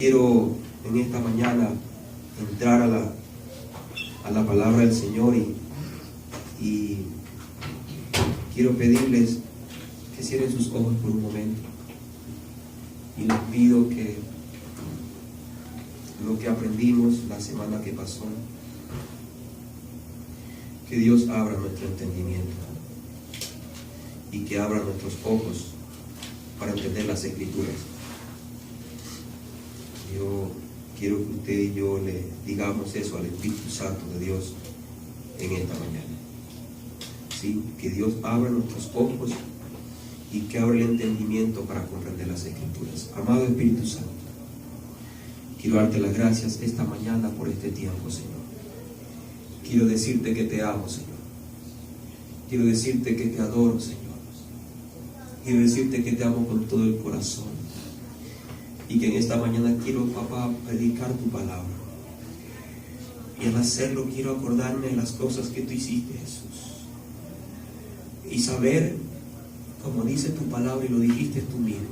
Quiero en esta mañana entrar a la palabra del Señor y quiero pedirles que cierren sus ojos por un momento y les pido que lo que aprendimos la semana que pasó, que Dios abra nuestro entendimiento y que abra nuestros ojos para entender las Escrituras. Yo quiero que usted y yo le digamos eso al Espíritu Santo de Dios en esta mañana. ¿Sí? Que Dios abra nuestros ojos y que abra el entendimiento para comprender las Escrituras. Amado Espíritu Santo, quiero darte las gracias esta mañana por este tiempo, Señor. Quiero decirte que te amo, Señor. Quiero decirte que te adoro, Señor. Quiero decirte que te amo con todo el corazón. Y que en esta mañana quiero, papá, predicar tu palabra. Y al hacerlo quiero acordarme de las cosas que tú hiciste, Jesús. Y saber, como dice tu palabra y lo dijiste tú mismo,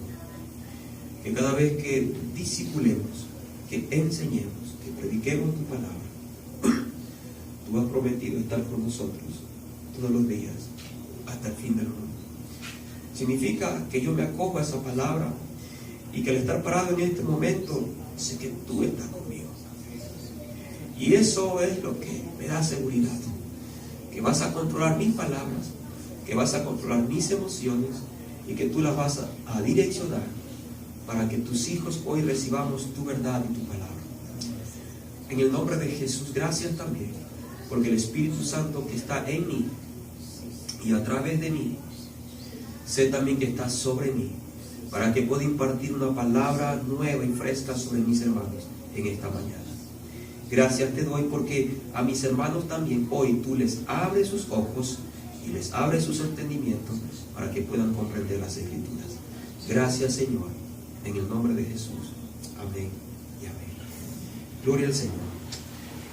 que cada vez que discipulemos, que enseñemos, que prediquemos tu palabra, tú has prometido estar con nosotros todos los días hasta el fin del mundo. Significa que yo me acojo a esa palabra y que al estar parado en este momento, sé que tú estás conmigo. Y eso es lo que me da seguridad, que vas a controlar mis palabras, que vas a controlar mis emociones y que tú las vas a direccionar para que tus hijos hoy recibamos tu verdad y tu palabra. En el nombre de Jesús, gracias también, porque el Espíritu Santo que está en mí y a través de mí, sé también que está sobre mí, para que pueda impartir una palabra nueva y fresca sobre mis hermanos en esta mañana. Gracias te doy porque a mis hermanos también hoy tú les abres sus ojos y les abres sus entendimientos para que puedan comprender las Escrituras. Gracias, Señor, en el nombre de Jesús. Amén y amén. Gloria al Señor.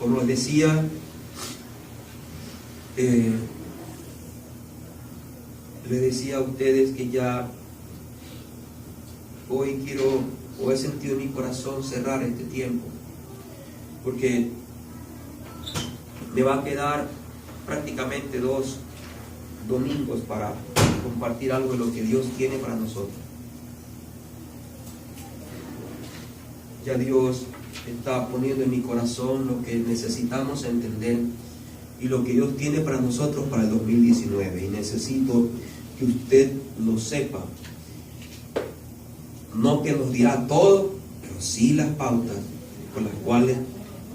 Como les decía, les decía a ustedes que ya hoy he sentido en mi corazón cerrar este tiempo, porque me va a quedar prácticamente 2 domingos para compartir algo de lo que Dios tiene para nosotros. Ya Dios está poniendo en mi corazón lo que necesitamos entender y lo que Dios tiene para nosotros para el 2019, y necesito que usted lo sepa. No que nos dirá todo, pero sí las pautas con las cuales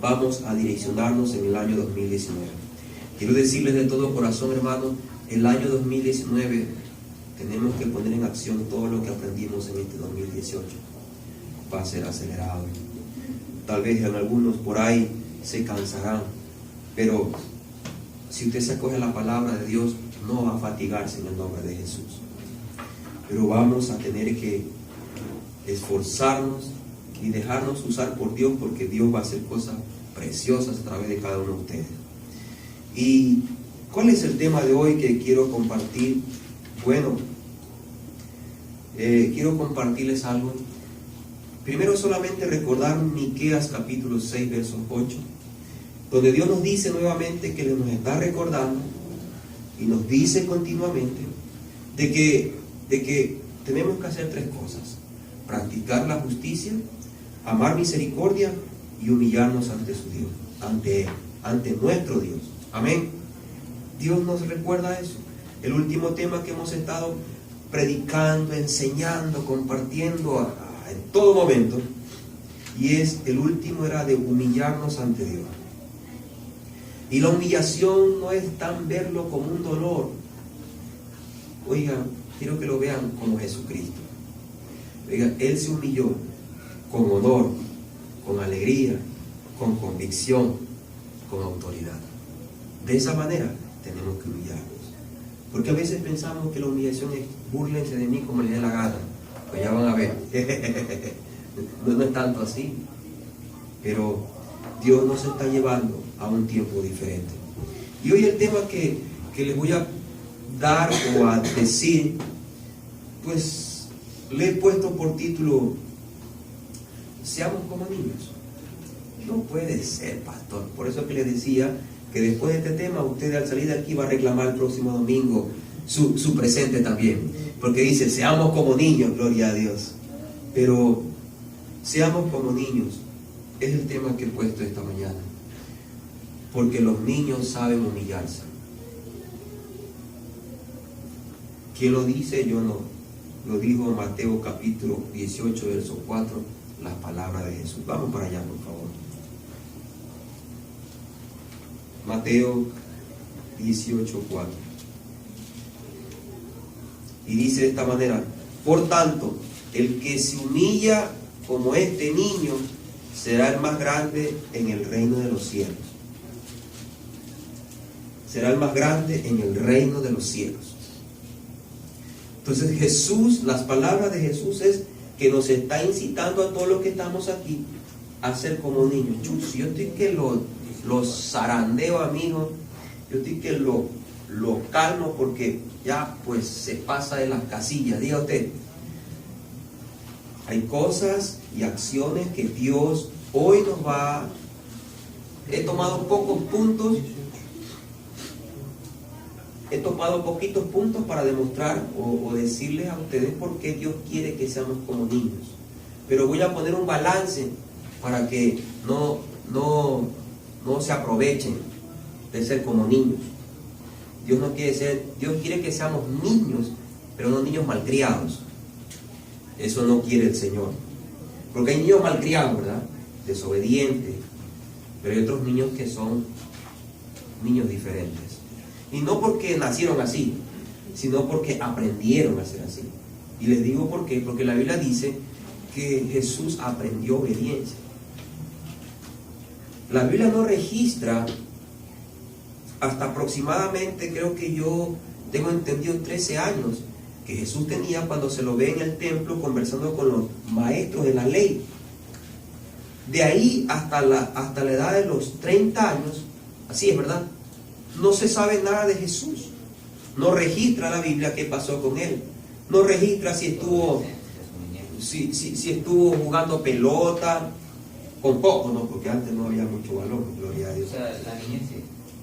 vamos a direccionarnos en el año 2019. Quiero decirles de todo corazón, hermanos, el año 2019 tenemos que poner en acción todo lo que aprendimos en este 2018. Va a ser acelerado. Tal vez en algunos por ahí se cansarán, pero si usted se acoge a la palabra de Dios, no va a fatigarse en el nombre de Jesús. Pero vamos a tener que esforzarnos y dejarnos usar por Dios, porque Dios va a hacer cosas preciosas a través de cada uno de ustedes. ¿Y cuál es el tema de hoy que quiero compartir? Bueno, quiero compartirles algo. Primero solamente recordar Miqueas capítulo 6 versos 8, donde Dios nos dice nuevamente que nos está recordando y nos dice continuamente de que tenemos que hacer 3 cosas: practicar la justicia, amar misericordia y humillarnos ante su Dios, ante Él, ante nuestro Dios. Amén. Dios nos recuerda eso. El último tema que hemos estado predicando, enseñando, compartiendo en todo momento, y el último era de humillarnos ante Dios. Y la humillación no es tan verlo como un dolor. Oigan, quiero que lo vean como Jesucristo. Oigan, Él se humilló con honor, con alegría, con convicción, con autoridad. De esa manera tenemos que humillarnos. Porque a veces pensamos que la humillación es: búrlense de mí como les dé la gana. Pues ya van a ver. No es tanto así. Pero Dios nos está llevando a un tiempo diferente. Y hoy el tema que les voy a dar o a decir, pues le he puesto por título seamos como niños. No puede ser, pastor. Por eso que le decía que después de este tema, usted al salir de aquí va a reclamar el próximo domingo su presente también. Porque dice, seamos como niños, gloria a Dios. Pero seamos como niños es el tema que he puesto esta mañana. Porque los niños saben humillarse. ¿Quién lo dice? Yo no. Lo dijo Mateo capítulo 18, verso 4, las palabras de Jesús. Vamos para allá, por favor. Mateo 18, 4. Y dice de esta manera: por tanto, el que se humilla como este niño será el más grande en el reino de los cielos. Será el más grande en el reino de los cielos. Entonces Jesús, las palabras de Jesús es que nos está incitando a todos los que estamos aquí a ser como niños. Chus, yo estoy que los zarandeo, amigo. Yo estoy que lo calmo porque ya pues se pasa de las casillas. Diga usted, hay cosas y acciones que Dios hoy nos va. He tomado pocos puntos. He topado poquitos puntos para demostrar o decirles a ustedes por qué Dios quiere que seamos como niños. Pero voy a poner un balance para que no se aprovechen de ser como niños. Dios quiere que seamos niños, pero no niños malcriados. Eso no quiere el Señor. Porque hay niños malcriados, ¿verdad? Desobedientes. Pero hay otros niños que son niños diferentes. Y no porque nacieron así, sino porque aprendieron a ser así. Y les digo por qué, porque la Biblia dice que Jesús aprendió obediencia. La Biblia no registra hasta aproximadamente, creo que yo tengo entendido, 13 años que Jesús tenía cuando se lo ve en el templo conversando con los maestros de la ley. De ahí hasta la edad de los 30 años, así es, ¿verdad? No se sabe nada de Jesús. No registra la Biblia qué pasó con él. No registra si estuvo jugando pelota, con poco, ¿no? Porque antes no había mucho valor, gloria a Dios. O sea, la niñez sí,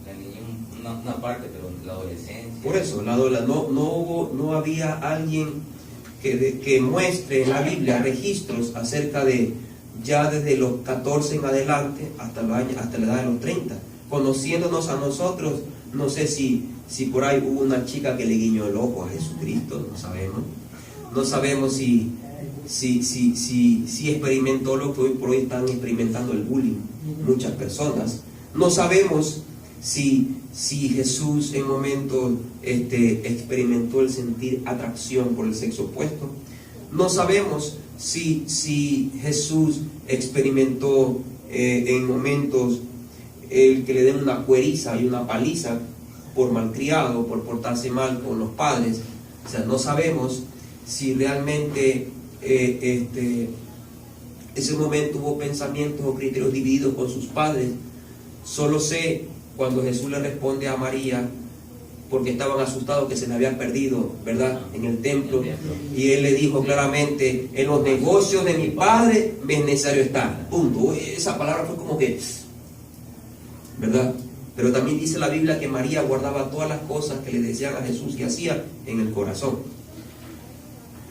la niñez una parte, pero la adolescencia. Por eso, no había alguien que muestre en la Biblia registros acerca de ya desde los 14 en adelante hasta la edad de los 30. Conociéndonos a nosotros, no sé si por ahí hubo una chica que le guiñó el ojo a Jesucristo, no sabemos. No sabemos si experimentó lo que hoy por hoy están experimentando, el bullying, muchas personas. No sabemos si Jesús en momentos experimentó el sentir atracción por el sexo opuesto. No sabemos si Jesús experimentó en momentos el que le den una cueriza y una paliza por malcriado, por portarse mal con los padres. O sea, no sabemos si realmente ese momento hubo pensamientos o criterios divididos con sus padres. Solo sé cuando Jesús le responde a María, porque estaban asustados que se le habían perdido, ¿verdad?, en el templo, y él le dijo claramente: en los negocios de mi padre me es necesario estar, punto. Esa palabra fue como que, ¿verdad? Pero también dice la Biblia que María guardaba todas las cosas que le decían a Jesús que hacía en el corazón.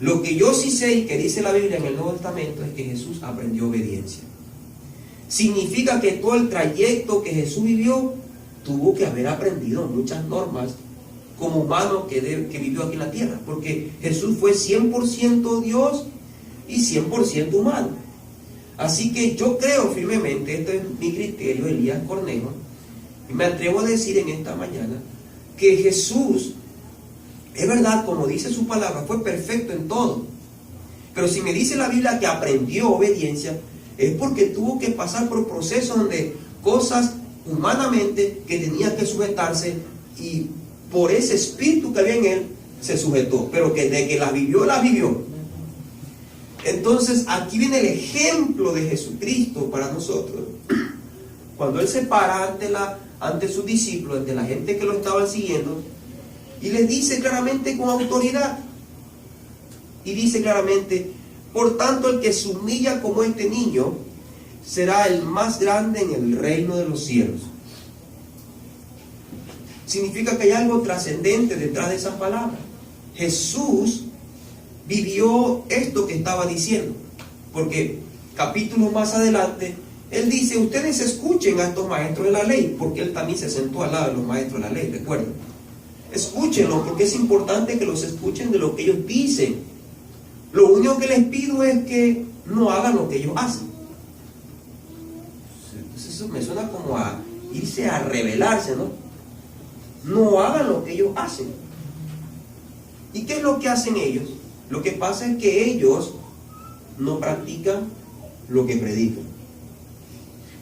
Lo que yo sí sé y que dice la Biblia en el Nuevo Testamento es que Jesús aprendió obediencia. Significa que todo el trayecto que Jesús vivió tuvo que haber aprendido muchas normas como humano que vivió aquí en la tierra, porque Jesús fue 100% Dios y 100% humano. Así que yo creo firmemente, esto es mi criterio, Elías Cornejo, y me atrevo a decir en esta mañana que Jesús, es verdad, como dice su palabra, fue perfecto en todo. Pero si me dice la Biblia que aprendió obediencia, es porque tuvo que pasar por procesos donde cosas humanamente que tenía que sujetarse, y por ese espíritu que había en él se sujetó, pero que de que las vivió. Entonces aquí viene el ejemplo de Jesucristo para nosotros. Cuando él se para ante sus discípulos, ante la gente que lo estaban siguiendo, y les dice claramente con autoridad, y dice claramente: Por tanto, el que se humilla como este niño será el más grande en el reino de los cielos. Significa que hay algo trascendente detrás de esas palabras. Jesús vivió esto que estaba diciendo, porque capítulos más adelante Él dice: ustedes escuchen a estos maestros de la ley, porque Él también se sentó al lado de los maestros de la ley, recuerden. Escúchenlos, porque es importante que los escuchen de lo que ellos dicen. Lo único que les pido es que no hagan lo que ellos hacen. Entonces eso me suena como a irse a rebelarse, ¿no? No hagan lo que ellos hacen. ¿Y qué es lo que hacen ellos? Lo que pasa es que ellos no practican lo que predican.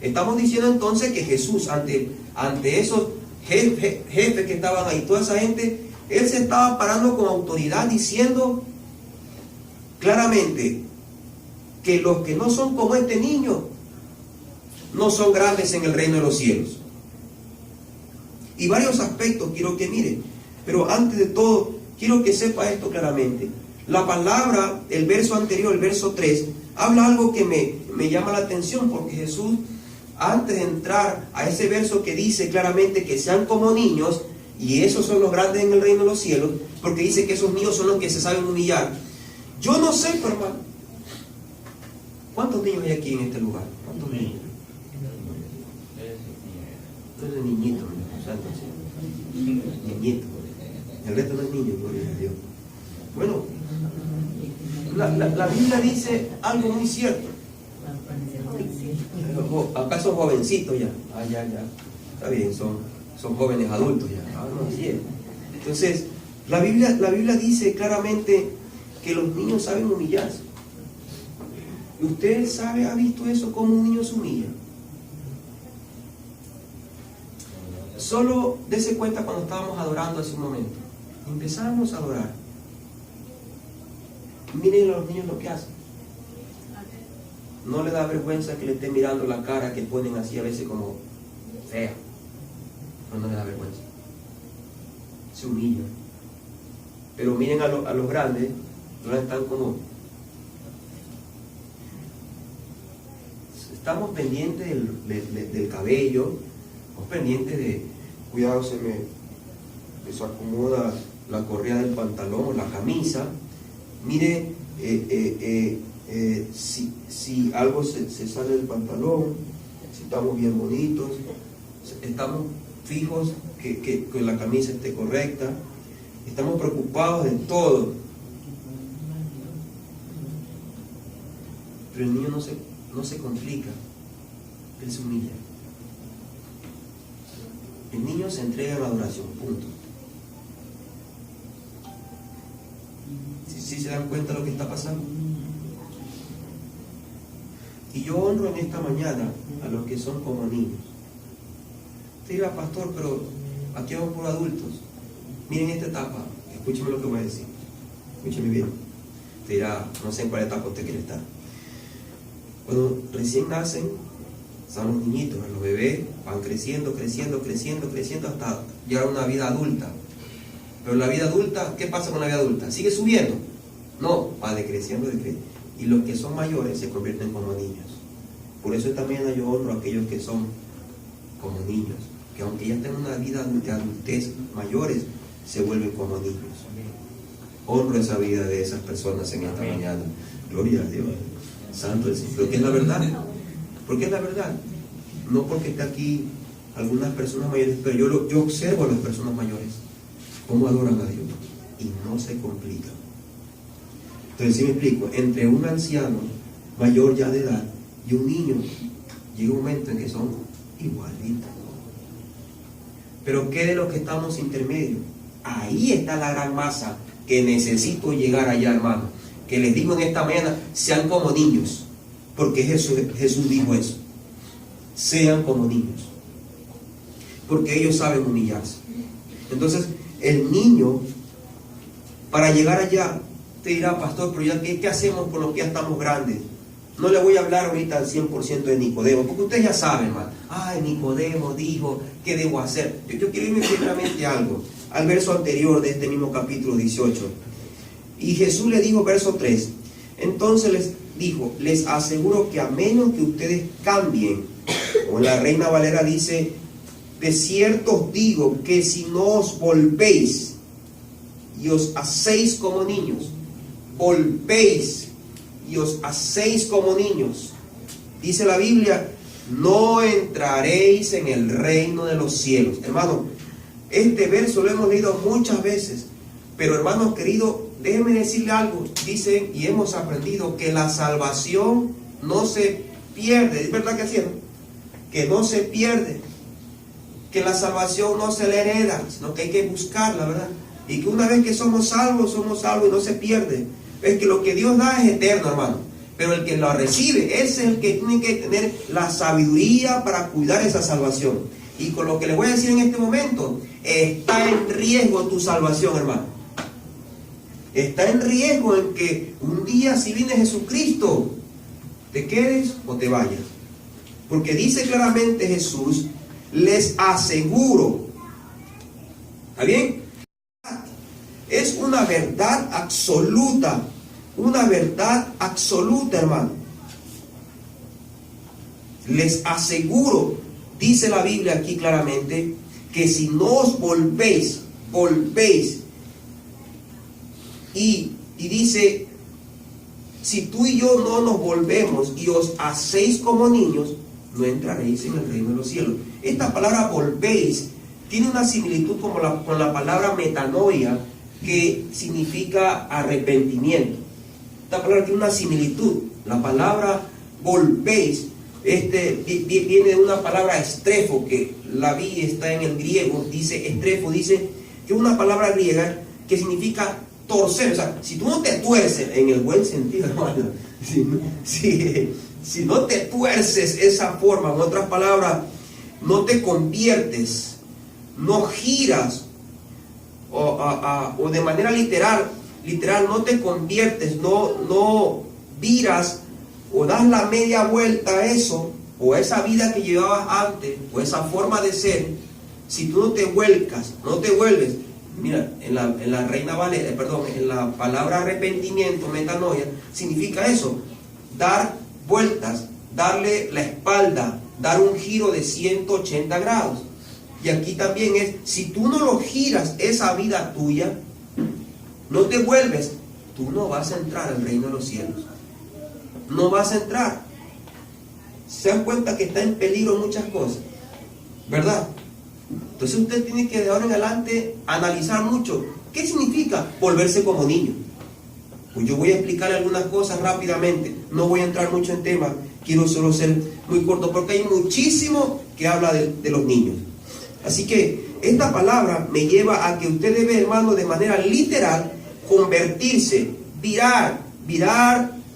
Estamos diciendo entonces que Jesús, ante esos jefes que estaban ahí, toda esa gente, Él se estaba parando con autoridad diciendo claramente que los que no son como este niño no son grandes en el reino de los cielos. Y varios aspectos quiero que miren, pero antes de todo quiero que sepa esto claramente. La palabra, el verso anterior, el verso 3, habla algo que me llama la atención, porque Jesús, antes de entrar a ese verso que dice claramente que sean como niños, y esos son los grandes en el reino de los cielos, porque dice que esos niños son los que se saben humillar. Yo no sé, pero hermano, ¿cuántos niños hay aquí en este lugar? ¿Cuántos niños? Entonces niñito, niñito. El resto no es niño, gloria a Dios. Bueno, la Biblia dice algo muy cierto. Acá son jovencitos ya. Ya. Está bien, son jóvenes adultos ya. No, así es. Entonces, la Biblia dice claramente que los niños saben humillarse. ¿Y usted sabe, ha visto eso, cómo un niño se humilla? Solo dése cuenta cuando estábamos adorando hace un momento. Empezamos a adorar. Miren a los niños lo que hacen. No le da vergüenza que le estén mirando la cara que ponen así a veces como fea. No le da vergüenza. Se humillan. Pero miren a los grandes, no están como... Estamos pendientes del cabello, estamos pendientes de... Cuidado, se me desacomoda la correa del pantalón o la camisa. Mire, si algo se sale del pantalón, si estamos bien bonitos, estamos fijos que la camisa esté correcta, estamos preocupados de todo. Pero el niño no se complica, él se humilla. El niño se entrega a la adoración, punto. ¿Sí se dan cuenta de lo que está pasando? Y yo honro en esta mañana a los que son como niños. Usted dirá: pastor, pero aquí vamos por adultos. Miren esta etapa, escúcheme lo que voy a decir. Escúcheme bien. Usted dirá: no sé en cuál etapa usted quiere estar. Cuando recién nacen, son los niñitos, los bebés van creciendo hasta llegar a una vida adulta. Pero la vida adulta, ¿qué pasa con la vida adulta? ¿Sigue subiendo? No, va decreciendo. Y los que son mayores se convierten como niños. Por eso también yo honro a aquellos que son como niños, que aunque ya tengan una vida de adultez mayores, se vuelven como niños. Honro esa vida de esas personas en esta mañana. Gloria a Dios. Santo el Señor. Porque es la verdad. Porque es la verdad. No porque esté aquí algunas personas mayores, pero yo observo a las personas mayores cómo adoran a Dios y no se complican. Entonces, si me explico, entre un anciano mayor ya de edad y un niño, llega un momento en que son igualitos. Pero ¿qué de los que estamos intermedios? Ahí está la gran masa que necesito llegar allá, hermano. Que les digo en esta mañana: sean como niños, porque Jesús dijo eso. Sean como niños, porque ellos saben humillarse. Entonces, el niño, para llegar allá, te dirá: pastor, pero ya ¿qué hacemos con los que ya estamos grandes? No le voy a hablar ahorita al 100% de Nicodemo, porque ustedes ya saben, hermano. Nicodemo dijo, ¿qué debo hacer? Yo quiero irme directamente a algo, al verso anterior de este mismo capítulo 18. Y Jesús le dijo, verso 3: Entonces les dijo, les aseguro que a menos que ustedes cambien, o la Reina Valera dice, de cierto os digo que si no os volvéis y os hacéis como niños, volvéis y os hacéis como niños, dice la Biblia, no entraréis en el reino de los cielos. Hermano, este verso lo hemos leído muchas veces, pero hermanos queridos, déjenme decirle algo. Dicen y hemos aprendido que la salvación no se pierde. ¿Es verdad que así, no? Que no se pierde, que la salvación no se le hereda, sino que hay que buscarla, ¿verdad? Y que una vez que somos salvos y no se pierde. Es que lo que Dios da es eterno, hermano. Pero el que lo recibe, ese es el que tiene que tener la sabiduría para cuidar esa salvación. Y con lo que les voy a decir en este momento, está en riesgo tu salvación, hermano. Está en riesgo en que un día, si viene Jesucristo, te quedes o te vayas. Porque dice claramente Jesús, les aseguro. ¿Está bien? Es una verdad absoluta. Una verdad absoluta, hermano. Les aseguro, dice la Biblia aquí claramente, que si no os volvéis, y dice, si tú y yo no nos volvemos y os hacéis como niños, no entraréis en el reino de los cielos. Esta palabra volvéis tiene una similitud con la palabra metanoia, que significa arrepentimiento. Esta palabra tiene una similitud. La palabra volvéis viene de una palabra estrefo, que la vi está en el griego, dice estrefo, dice que es una palabra griega que significa torcer. O sea, si tú no te tuerces, en el buen sentido, hermano, si no te tuerces esa forma, en otras palabras, no te conviertes, no giras, o de manera literal no te conviertes, no viras o das la media vuelta a eso, o a esa vida que llevabas antes, o esa forma de ser. Si tú no te vuelcas, no te vuelves. Mira, en la Reina Valera, en la palabra arrepentimiento, metanoia, significa eso: dar vueltas, darle la espalda, dar un giro de 180 grados. Y aquí también es, si tú no lo giras, esa vida tuya, no te vuelves, tú no vas a entrar al reino de los cielos. No vas a entrar. Se dan cuenta que está en peligro muchas cosas, ¿verdad? Entonces usted tiene que de ahora en adelante analizar mucho. ¿Qué significa volverse como niño? Pues yo voy a explicar algunas cosas rápidamente. No voy a entrar mucho en temas. Quiero solo ser muy corto porque hay muchísimo que habla de los niños. Así que esta palabra me lleva a que usted debe, hermano, de manera literal, convertirse, virar,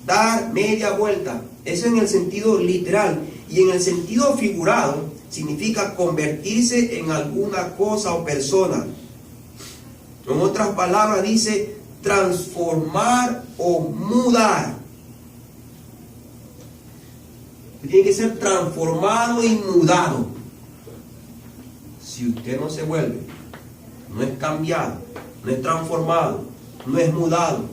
dar media vuelta. Eso en el sentido literal. Y en el sentido figurado, significa convertirse en alguna cosa o persona. En otras palabras dice transformar o mudar. Tiene que ser transformado y mudado. Si usted no se vuelve, no es cambiado, no es transformado, no es mudado,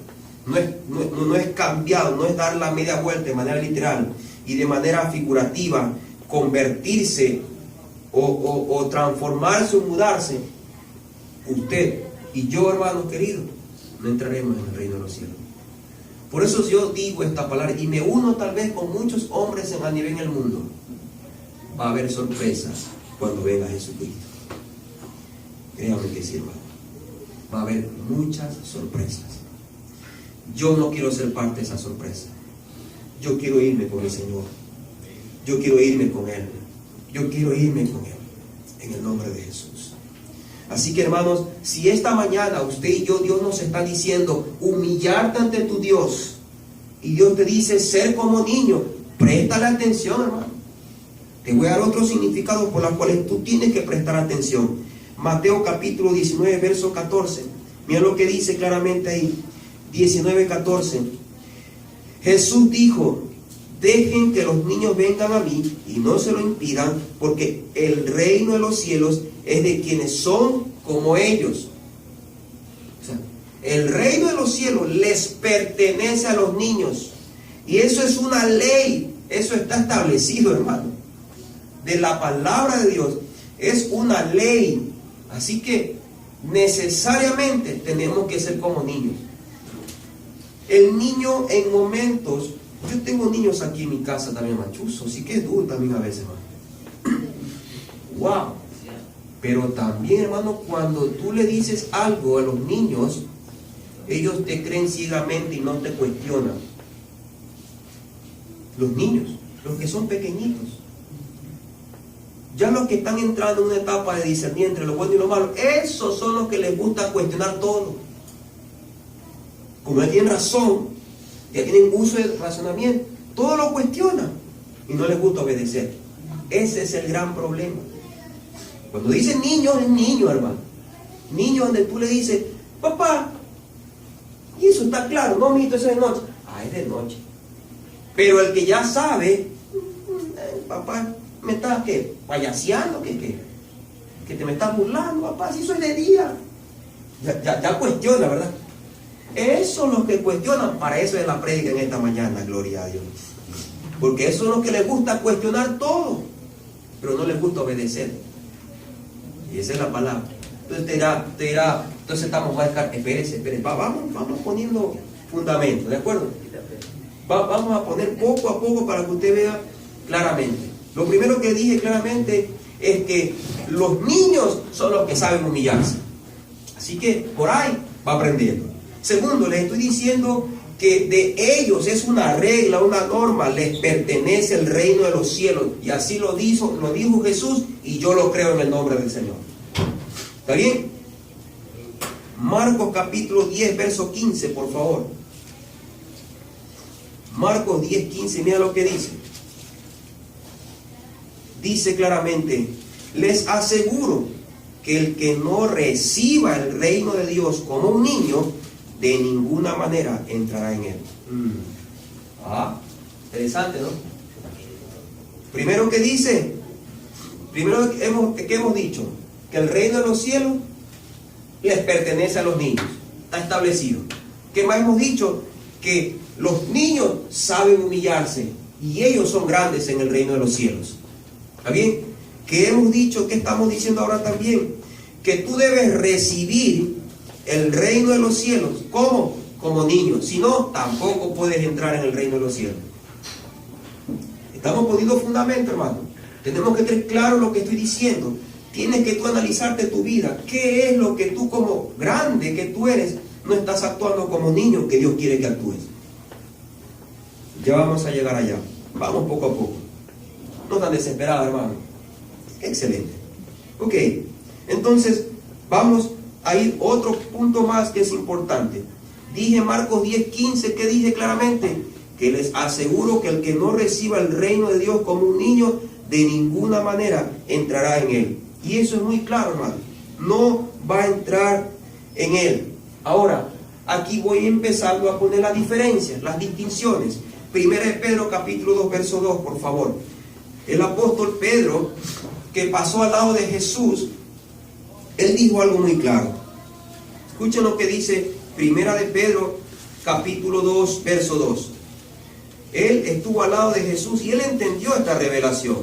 no es cambiado, no es dar la media vuelta de manera literal y de manera figurativa, convertirse o transformarse o mudarse, usted y yo, hermanos queridos, no entraremos en el reino de los cielos. Por eso yo digo esta palabra y me uno tal vez con muchos hombres a nivel en el mundo. Va a haber sorpresas cuando venga Jesucristo. Créame que sí, hermano. Va a haber muchas sorpresas. Yo no quiero ser parte de esa sorpresa. Yo quiero irme con el Señor. Yo quiero irme con Él. Yo quiero irme con Él. En el nombre de Jesús. Así que, hermanos, si esta mañana usted y yo, Dios nos está diciendo humillarte ante tu Dios, y Dios te dice ser como niño, préstale atención, hermano. Te voy a dar otro significado por los cuales tú tienes que prestar atención. Mateo capítulo 19, verso 14. Mira lo que dice claramente ahí. 19:14. Jesús dijo: dejen que los niños vengan a mí y no se lo impidan, porque el reino de los cielos es de quienes son como ellos. O sea, el reino de los cielos les pertenece a los niños. Y eso es una ley, eso está establecido, hermano, de la palabra de Dios. Es una ley. Así que necesariamente tenemos que ser como niños. El niño en momentos, yo tengo niños aquí en mi casa también machuzos, así que es duro también a veces, hermano. Wow. Pero también, hermano, cuando tú le dices algo a los niños, ellos te creen ciegamente y no te cuestionan. Los niños, los que son pequeñitos. Ya los que están entrando en una etapa de discernir entre lo bueno y lo malo, esos son los que les gusta cuestionar todo. Como ya tienen razón, ya tienen uso de razonamiento, todo lo cuestionan y no les gusta obedecer. Ese es el gran problema. Cuando dicen niños, es niño, hermano. Niño donde tú le dices, papá, y eso está claro, no, mijito, eso es de noche. Ah, es de noche. Pero el que ya sabe, papá, ¿me estás qué? ¿Payaseando? ¿Que te me estás burlando, papá? Si eso es de día. Ya cuestiona, ¿verdad? Esos los que cuestionan, para eso es la prédica en esta mañana, gloria a Dios. Porque esos son los que les gusta cuestionar todo, pero no les gusta obedecer. Y esa es la palabra. Entonces te dirá, entonces estamos a dejar, espérese, vamos poniendo fundamento, ¿de acuerdo? Vamos a poner poco a poco para que usted vea claramente. Lo primero que dije claramente es que los niños son los que saben humillarse. Así que por ahí va aprendiendo. Segundo, les estoy diciendo que de ellos es una regla, una norma, les pertenece el reino de los cielos. Y así lo dijo Jesús, y yo lo creo en el nombre del Señor. ¿Está bien? Marcos capítulo 10, verso 15, por favor. Marcos 10, 15, mira lo que dice. Dice claramente, les aseguro que el que no reciba el reino de Dios como un niño, de ninguna manera entrará en él. Interesante, ¿no? Primero que dice, primero que hemos dicho, que el reino de los cielos les pertenece a los niños. Está establecido. ¿Qué más hemos dicho? Que los niños saben humillarse y ellos son grandes en el reino de los cielos. ¿Está bien? ¿Qué hemos dicho? ¿Qué estamos diciendo ahora también? Que tú debes recibir el reino de los cielos. ¿Cómo? Como niño. Si no, tampoco puedes entrar en el reino de los cielos. Estamos poniendo fundamento, hermano. Tenemos que tener claro lo que estoy diciendo. Tienes que tú analizarte tu vida. ¿Qué es lo que tú como grande que tú eres no estás actuando como niño que Dios quiere que actúes? Ya vamos a llegar allá. Vamos poco a poco. No tan desesperado, hermano. Excelente. Ok. Entonces, vamos a ir otro punto más que es importante. Dije Marcos 10, 15, que dije claramente que les aseguro que el que no reciba el reino de Dios como un niño, de ninguna manera entrará en él. Y eso es muy claro, hermano. No va a entrar en él. Ahora, aquí voy empezando a poner las diferencias, las distinciones. Primera de Pedro capítulo 2, verso 2, por favor. El apóstol Pedro, que pasó al lado de Jesús, él dijo algo muy claro. Escuchen lo que dice Primera de Pedro capítulo 2, verso 2. Él estuvo al lado de Jesús y él entendió esta revelación.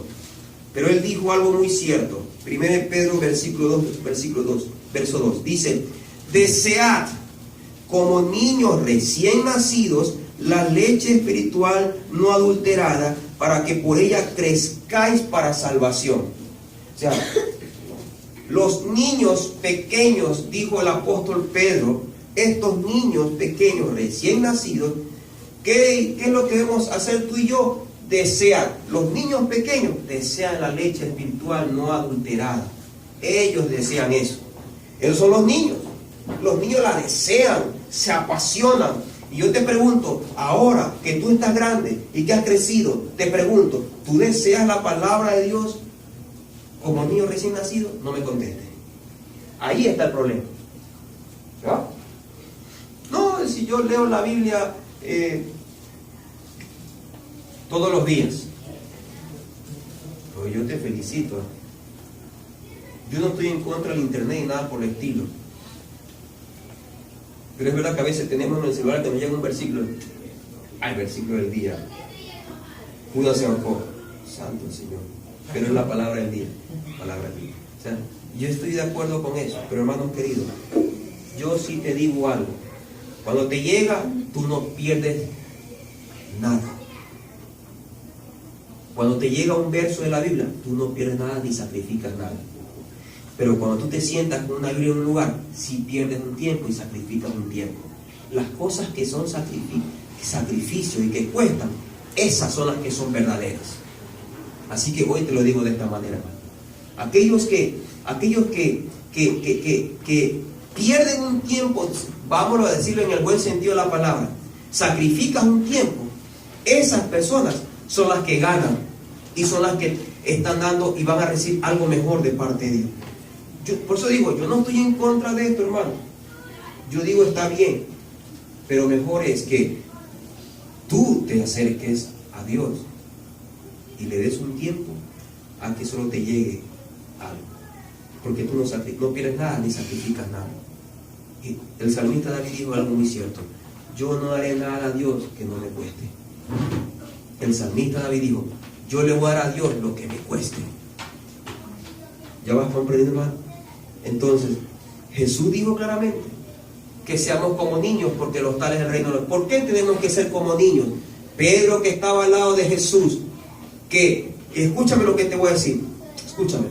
Pero él dijo algo muy cierto. Primera de Pedro verso 2. Dice, desead como niños recién nacidos la leche espiritual no adulterada, para que por ella crezcáis para salvación. O sea, los niños pequeños, dijo el apóstol Pedro, estos niños pequeños recién nacidos, ¿qué es lo que debemos hacer tú y yo? Desear. Los niños pequeños desean la leche espiritual no adulterada. Ellos desean eso. Esos son los niños. Los niños la desean, se apasionan. Y yo te pregunto, ahora que tú estás grande y que has crecido, te pregunto, ¿tú deseas la palabra de Dios como niño recién nacido? No me contestes. Ahí está el problema. ¿Ya? No, si yo leo la Biblia todos los días. Pues yo te felicito. Yo no estoy en contra del internet ni nada por el estilo. Pero es verdad que a veces tenemos en el celular que nos llega un versículo. El versículo del día. Judas se ahorcó. Santo Señor. Pero es la palabra del día. Palabra del día. O sea, yo estoy de acuerdo con eso. Pero hermanos queridos, yo sí te digo algo. Cuando te llega, tú no pierdes nada. Cuando te llega un verso de la Biblia, tú no pierdes nada ni sacrificas nada. Pero cuando tú te sientas con una Biblia en un lugar, sí pierdes un tiempo y sacrificas un tiempo. Las cosas que son sacrificio y que cuestan, esas son las que son verdaderas. Así que hoy te lo digo de esta manera. Aquellos que pierden un tiempo, vamos a decirlo en el buen sentido de la palabra, sacrifican un tiempo, esas personas son las que ganan y son las que están dando y van a recibir algo mejor de parte de Dios. Por eso digo, yo no estoy en contra de esto, hermano. Yo digo, está bien, pero mejor es que tú te acerques a Dios y le des un tiempo a que solo te llegue algo, porque tú no pierdes nada ni sacrificas nada. Y el salmista David dijo algo muy cierto: yo no daré nada a Dios que no me cueste. El salmista David dijo: yo le voy a dar a Dios lo que me cueste. ¿Ya vas comprendiendo, hermano? Entonces Jesús dijo claramente que seamos como niños, porque los tales del reino. ¿Por qué tenemos que ser como niños? Pedro, que estaba al lado de Jesús, que, escúchame lo que te voy a decir, escúchame.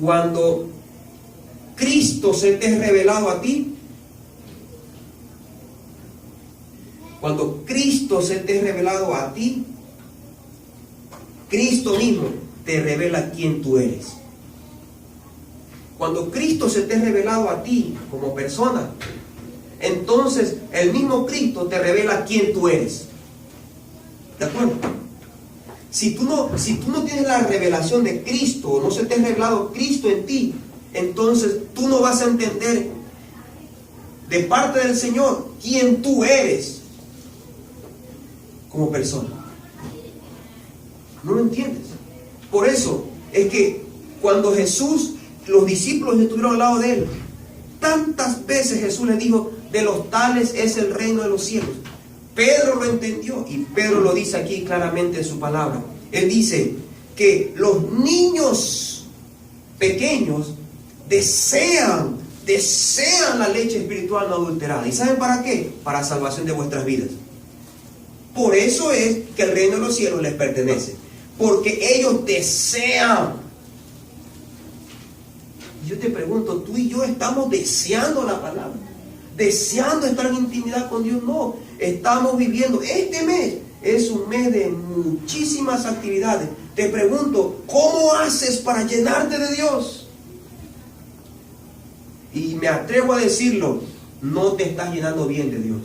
Cuando Cristo se te es revelado a ti, cuando Cristo se te es revelado a ti, Cristo mismo te revela quién tú eres. Cuando Cristo se te es revelado a ti como persona, entonces el mismo Cristo te revela quién tú eres. ¿De acuerdo? Si tú no tienes la revelación de Cristo, o no se te ha revelado Cristo en ti, entonces tú no vas a entender de parte del Señor quién tú eres como persona. No lo entiendes. Por eso es que cuando Jesús, los discípulos estuvieron al lado de él, tantas veces Jesús les dijo: de los tales es el reino de los cielos. Pedro lo entendió, y Pedro lo dice aquí claramente en su palabra. Él dice que los niños pequeños desean la leche espiritual no adulterada. ¿Y saben para qué? Para salvación de vuestras vidas. Por eso es que el reino de los cielos les pertenece, porque ellos desean. Yo te pregunto, ¿tú y yo estamos deseando la palabra? ¿Deseando estar en intimidad con Dios? No, estamos viviendo. Este mes es un mes de muchísimas actividades. Te pregunto, ¿cómo haces para llenarte de Dios? Y me atrevo a decirlo, no te estás llenando bien de Dios,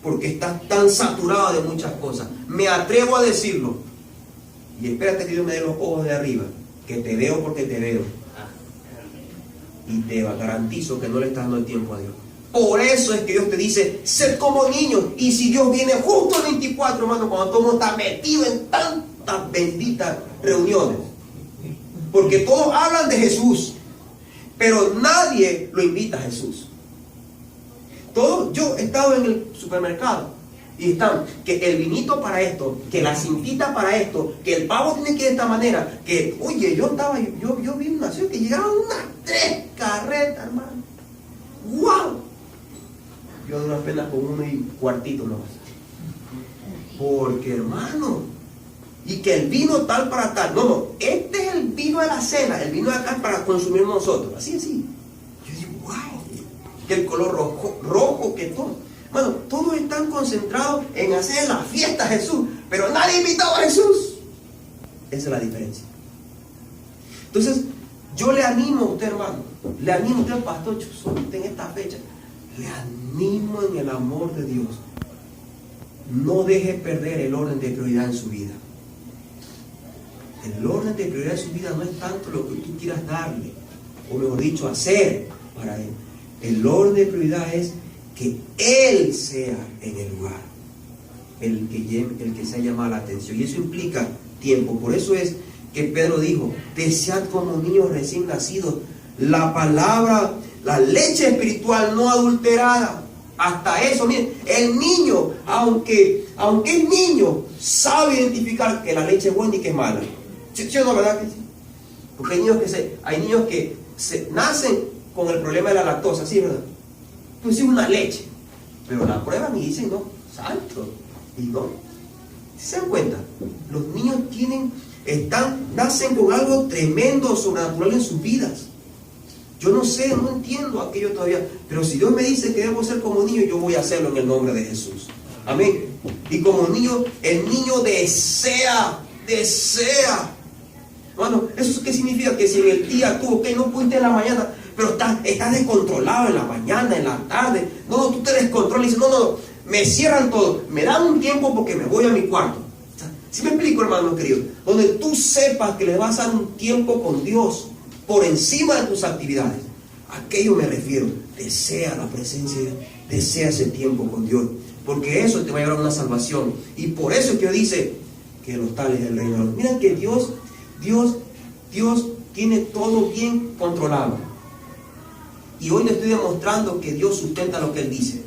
porque estás tan saturado de muchas cosas. Me atrevo a decirlo. Y espérate que Dios me dé los ojos de arriba, que te veo porque te veo. Y te garantizo que no le estás dando el tiempo a Dios. Por eso es que Dios te dice: sed como niños. Y si Dios viene justo el 24, hermano, cuando todo el mundo está metido en tantas benditas reuniones, porque todos hablan de Jesús, pero nadie lo invita a Jesús. Yo he estado en el supermercado y están que el vinito para esto, que la cintita para esto, que el pavo tiene que ir de esta manera, que, oye, yo vi una ciudad que llegaban unas 3 carretas, hermano. ¡Wow! Yo duro apenas con 1 cuartito nomás. Porque, hermano, y que el vino tal para tal. No, este es el vino de la cena, el vino de acá para consumir nosotros. Así. Yo digo, wow, que el color rojo, que todo. Bueno, todos están concentrados en hacer la fiesta a Jesús, pero nadie invitaba a Jesús. Esa es la diferencia. Entonces, yo le animo a usted, hermano, le animo a usted, pastor Chuzón, en esta fecha, le animo en el amor de Dios. No deje perder el orden de prioridad en su vida. El orden de prioridad en su vida no es tanto lo que tú quieras darle, o mejor dicho, hacer para Él. El orden de prioridad es que Él sea en el lugar, el que sea llamado la atención. Y eso implica tiempo. Por eso es que Pedro dijo: desead como niños recién nacidos la palabra, la leche espiritual no adulterada. Hasta eso, miren, el niño, aunque es niño, sabe identificar que la leche es buena y que es mala. ¿Sí o no, verdad que sí? Porque hay niños que nacen con el problema de la lactosa, ¿sí, verdad? Pues es una leche, pero la prueban y dicen, no, santo, y no. ¿Sí se dan cuenta? Los niños nacen con algo tremendo, sobrenatural en sus vidas. Yo no sé, no entiendo aquello todavía, pero si Dios me dice que debo ser como niño, yo voy a hacerlo en el nombre de Jesús. Amén. Y como niño, el niño desea. Bueno, ¿eso qué significa? Que si en el día tú, no pudiste en la mañana, pero estás descontrolado en la mañana, en la tarde. No, tú te descontrolas y dices, no, me cierran todo. Me dan un tiempo porque me voy a mi cuarto. ¿Sí me explico, hermano querido? Donde tú sepas que le vas a dar un tiempo con Dios por encima de tus actividades. A aquello me refiero. Desea la presencia de Dios. Desea ese tiempo con Dios. Porque eso te va a llevar a una salvación. Y por eso es que dice que los tales del reino de Dios. Miren que Dios tiene todo bien controlado. Y hoy le estoy demostrando que Dios sustenta lo que Él dice.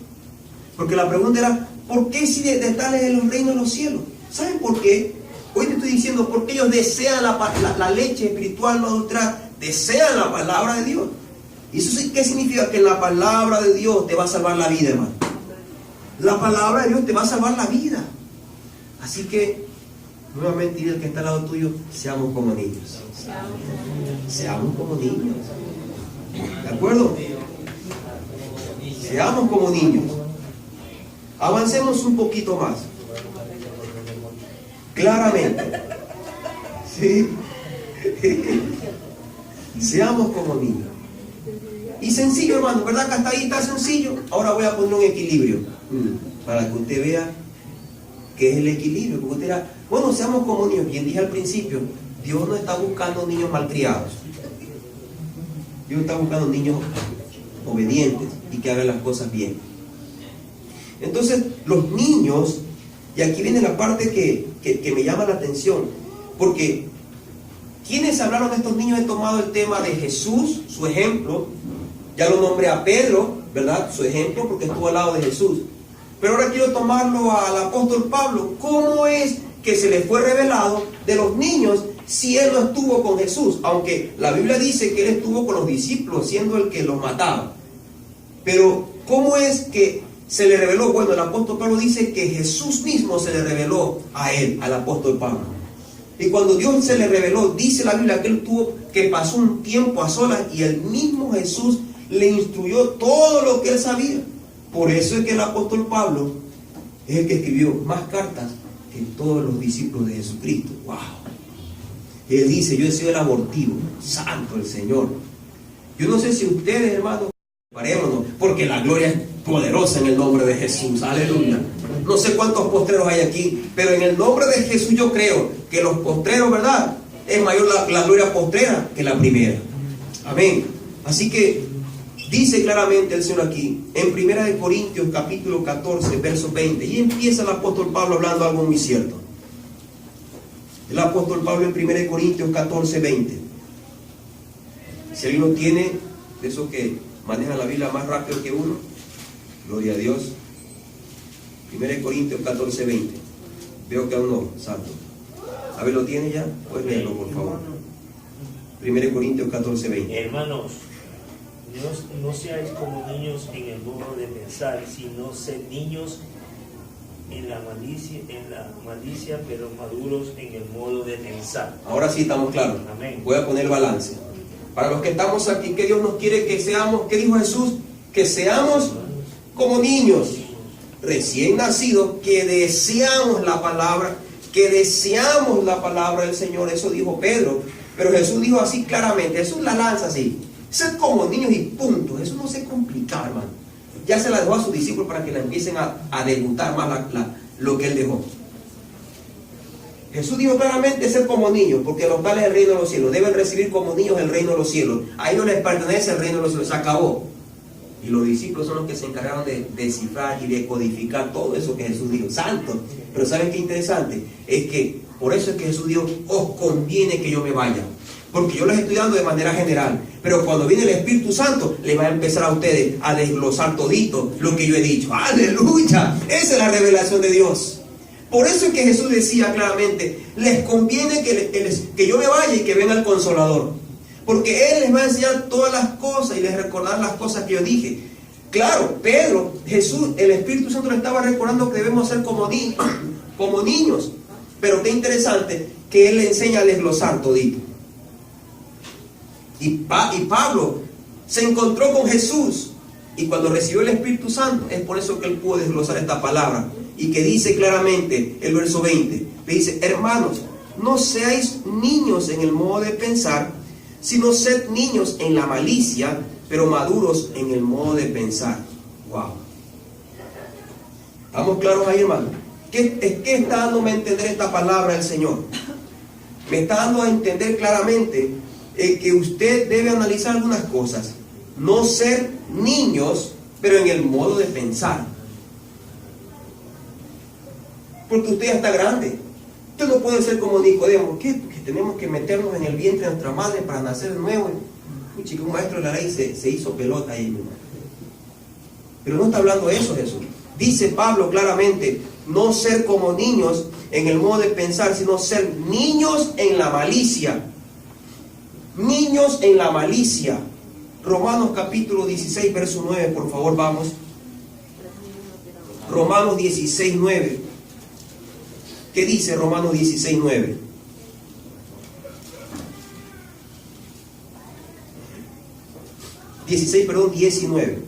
Porque la pregunta era, ¿por qué si de tales es el reino de los cielos? ¿Saben por qué? Hoy te estoy diciendo, porque ellos desean la leche espiritual no adulterada, desean la palabra de Dios. ¿Y eso sí, qué significa? Que la palabra de Dios te va a salvar la vida, hermano. La palabra de Dios te va a salvar la vida. Así que, nuevamente diré al que está al lado tuyo, seamos como niños. Seamos como niños. ¿De acuerdo? Seamos como niños. Avancemos un poquito más. Claramente. ¿Sí? Seamos como niños. Y sencillo, hermano, ¿verdad que hasta ahí está sencillo? Ahora voy a poner un equilibrio para que usted vea qué es el equilibrio. Porque usted dirá, bueno, seamos como niños. Bien dije al principio, Dios no está buscando niños malcriados. Dios está buscando niños obedientes y que hagan las cosas bien. Entonces, los niños, y aquí viene la parte que me llama la atención, porque quienes hablaron de estos niños, he tomado el tema de Jesús, su ejemplo. Ya lo nombré a Pedro, ¿verdad? Su ejemplo, porque estuvo al lado de Jesús. Pero ahora quiero tomarlo al apóstol Pablo. ¿Cómo es que se le fue revelado de los niños si él no estuvo con Jesús? Aunque la Biblia dice que él estuvo con los discípulos, siendo el que los mataba. Pero, ¿cómo es que se le reveló? Bueno, el apóstol Pablo dice que Jesús mismo se le reveló a él, al apóstol Pablo. Y cuando Dios se le reveló, dice la Biblia que pasó un tiempo a solas y el mismo Jesús le instruyó todo lo que él sabía. Por eso es que el apóstol Pablo es el que escribió más cartas que todos los discípulos de Jesucristo. ¡Wow! Él dice, yo he sido el abortivo, santo el Señor. Yo no sé si ustedes, hermanos, parémonos, porque la gloria es poderosa en el nombre de Jesús. Aleluya. No sé cuántos postreros hay aquí, pero en el nombre de Jesús yo creo que los postreros, ¿verdad? Es mayor la gloria postrera que la primera. Amén. Así que dice claramente el Señor aquí, en 1 Corintios capítulo 14, verso 20, y empieza el apóstol Pablo hablando algo muy cierto. El apóstol Pablo en 1 Corintios 14, 20. Si alguien lo tiene, de esos que manejan la Biblia más rápido que uno, gloria a Dios. 1 Corintios 14, 20. Veo que aún no, santo. A ver, ¿lo tiene ya? Pues léelo, por favor. 1 Corintios 14, 20. Hermanos, no seáis como niños en el modo de pensar, sino sed niños en la malicia, pero maduros en el modo de pensar. Ahora sí estamos claros. Amén. Voy a poner balance. Para los que estamos aquí, que Dios nos quiere que seamos, ¿qué dijo Jesús? Que seamos como niños recién nacidos, que deseamos la palabra, del Señor. Eso dijo Pedro. Pero Jesús dijo así claramente, Jesús la lanza así. Sed como niños y punto. Eso no se complica, hermano. Ya se la dejó a sus discípulos para que la empiecen a degustar más lo que Él dejó. Jesús dijo claramente ser como niños, porque los tales del reino de los cielos deben recibir como niños el reino de los cielos. A ellos les pertenece el reino de los cielos. Se acabó. Y los discípulos son los que se encargaron de descifrar y de codificar todo eso que Jesús dijo. Santo. Pero ¿saben qué interesante? Es que por eso es que Jesús dijo, os conviene que yo me vaya. porque yo les estoy dando de manera general. Pero cuando viene el Espíritu Santo, le va a empezar a ustedes a desglosar todito lo que yo he dicho. ¡Aleluya! Esa es la revelación de Dios. Por eso es que Jesús decía claramente, les conviene que yo me vaya y que venga el Consolador, porque Él les va a enseñar todas las cosas y les recordar las cosas que yo dije. Claro, Pedro, Jesús, el Espíritu Santo le estaba recordando que debemos ser como niños. Pero qué interesante que Él le enseña a desglosar todito. Y Pablo se encontró con Jesús, y cuando recibió el Espíritu Santo, es por eso que él pudo desglosar esta palabra, y que dice claramente el verso 20, le dice: hermanos, no seáis niños en el modo de pensar, sino sed niños en la malicia, pero maduros en el modo de pensar. Wow. ¿Estamos claros ahí, hermano? ¿Qué está dándome a entender esta palabra del Señor? Me está dando a entender claramente que usted debe analizar algunas cosas. No ser niños, pero en el modo de pensar. Porque usted ya está grande. Usted no puede ser como Nicodemo, que tenemos que meternos en el vientre de nuestra madre para nacer de nuevo. Puchi, que un maestro de la ley se hizo pelota ahí, mi hermano. Pero no está hablando de eso, Jesús. Dice Pablo claramente, no ser como niños en el modo de pensar, sino ser niños en la malicia. Niños en la malicia. Romanos capítulo 16, verso 9, por favor, vamos. Romanos 16, 9. ¿Qué dice Romanos 16, 9? Perdón, 19.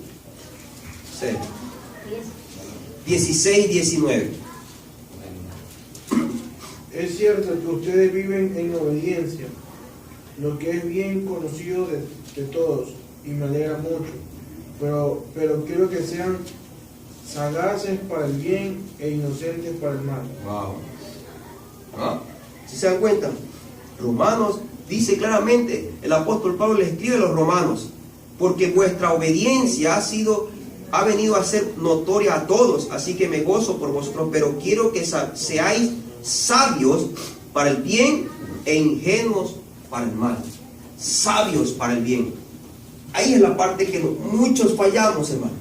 Sí. 16, 19. Es cierto que ustedes viven en obediencia, lo que es bien conocido de todos, y me alegra mucho, pero quiero que sean sagaces para el bien e inocentes para el mal. Wow. ¿Sí se dan cuenta? Romanos dice claramente, el apóstol Pablo le escribe a los romanos, porque vuestra obediencia ha venido a ser notoria a todos, así que me gozo por vosotros, pero quiero que seáis sabios para el bien e ingenuos para el mal. Sabios para el bien. Ahí es la parte que muchos fallamos, hermano.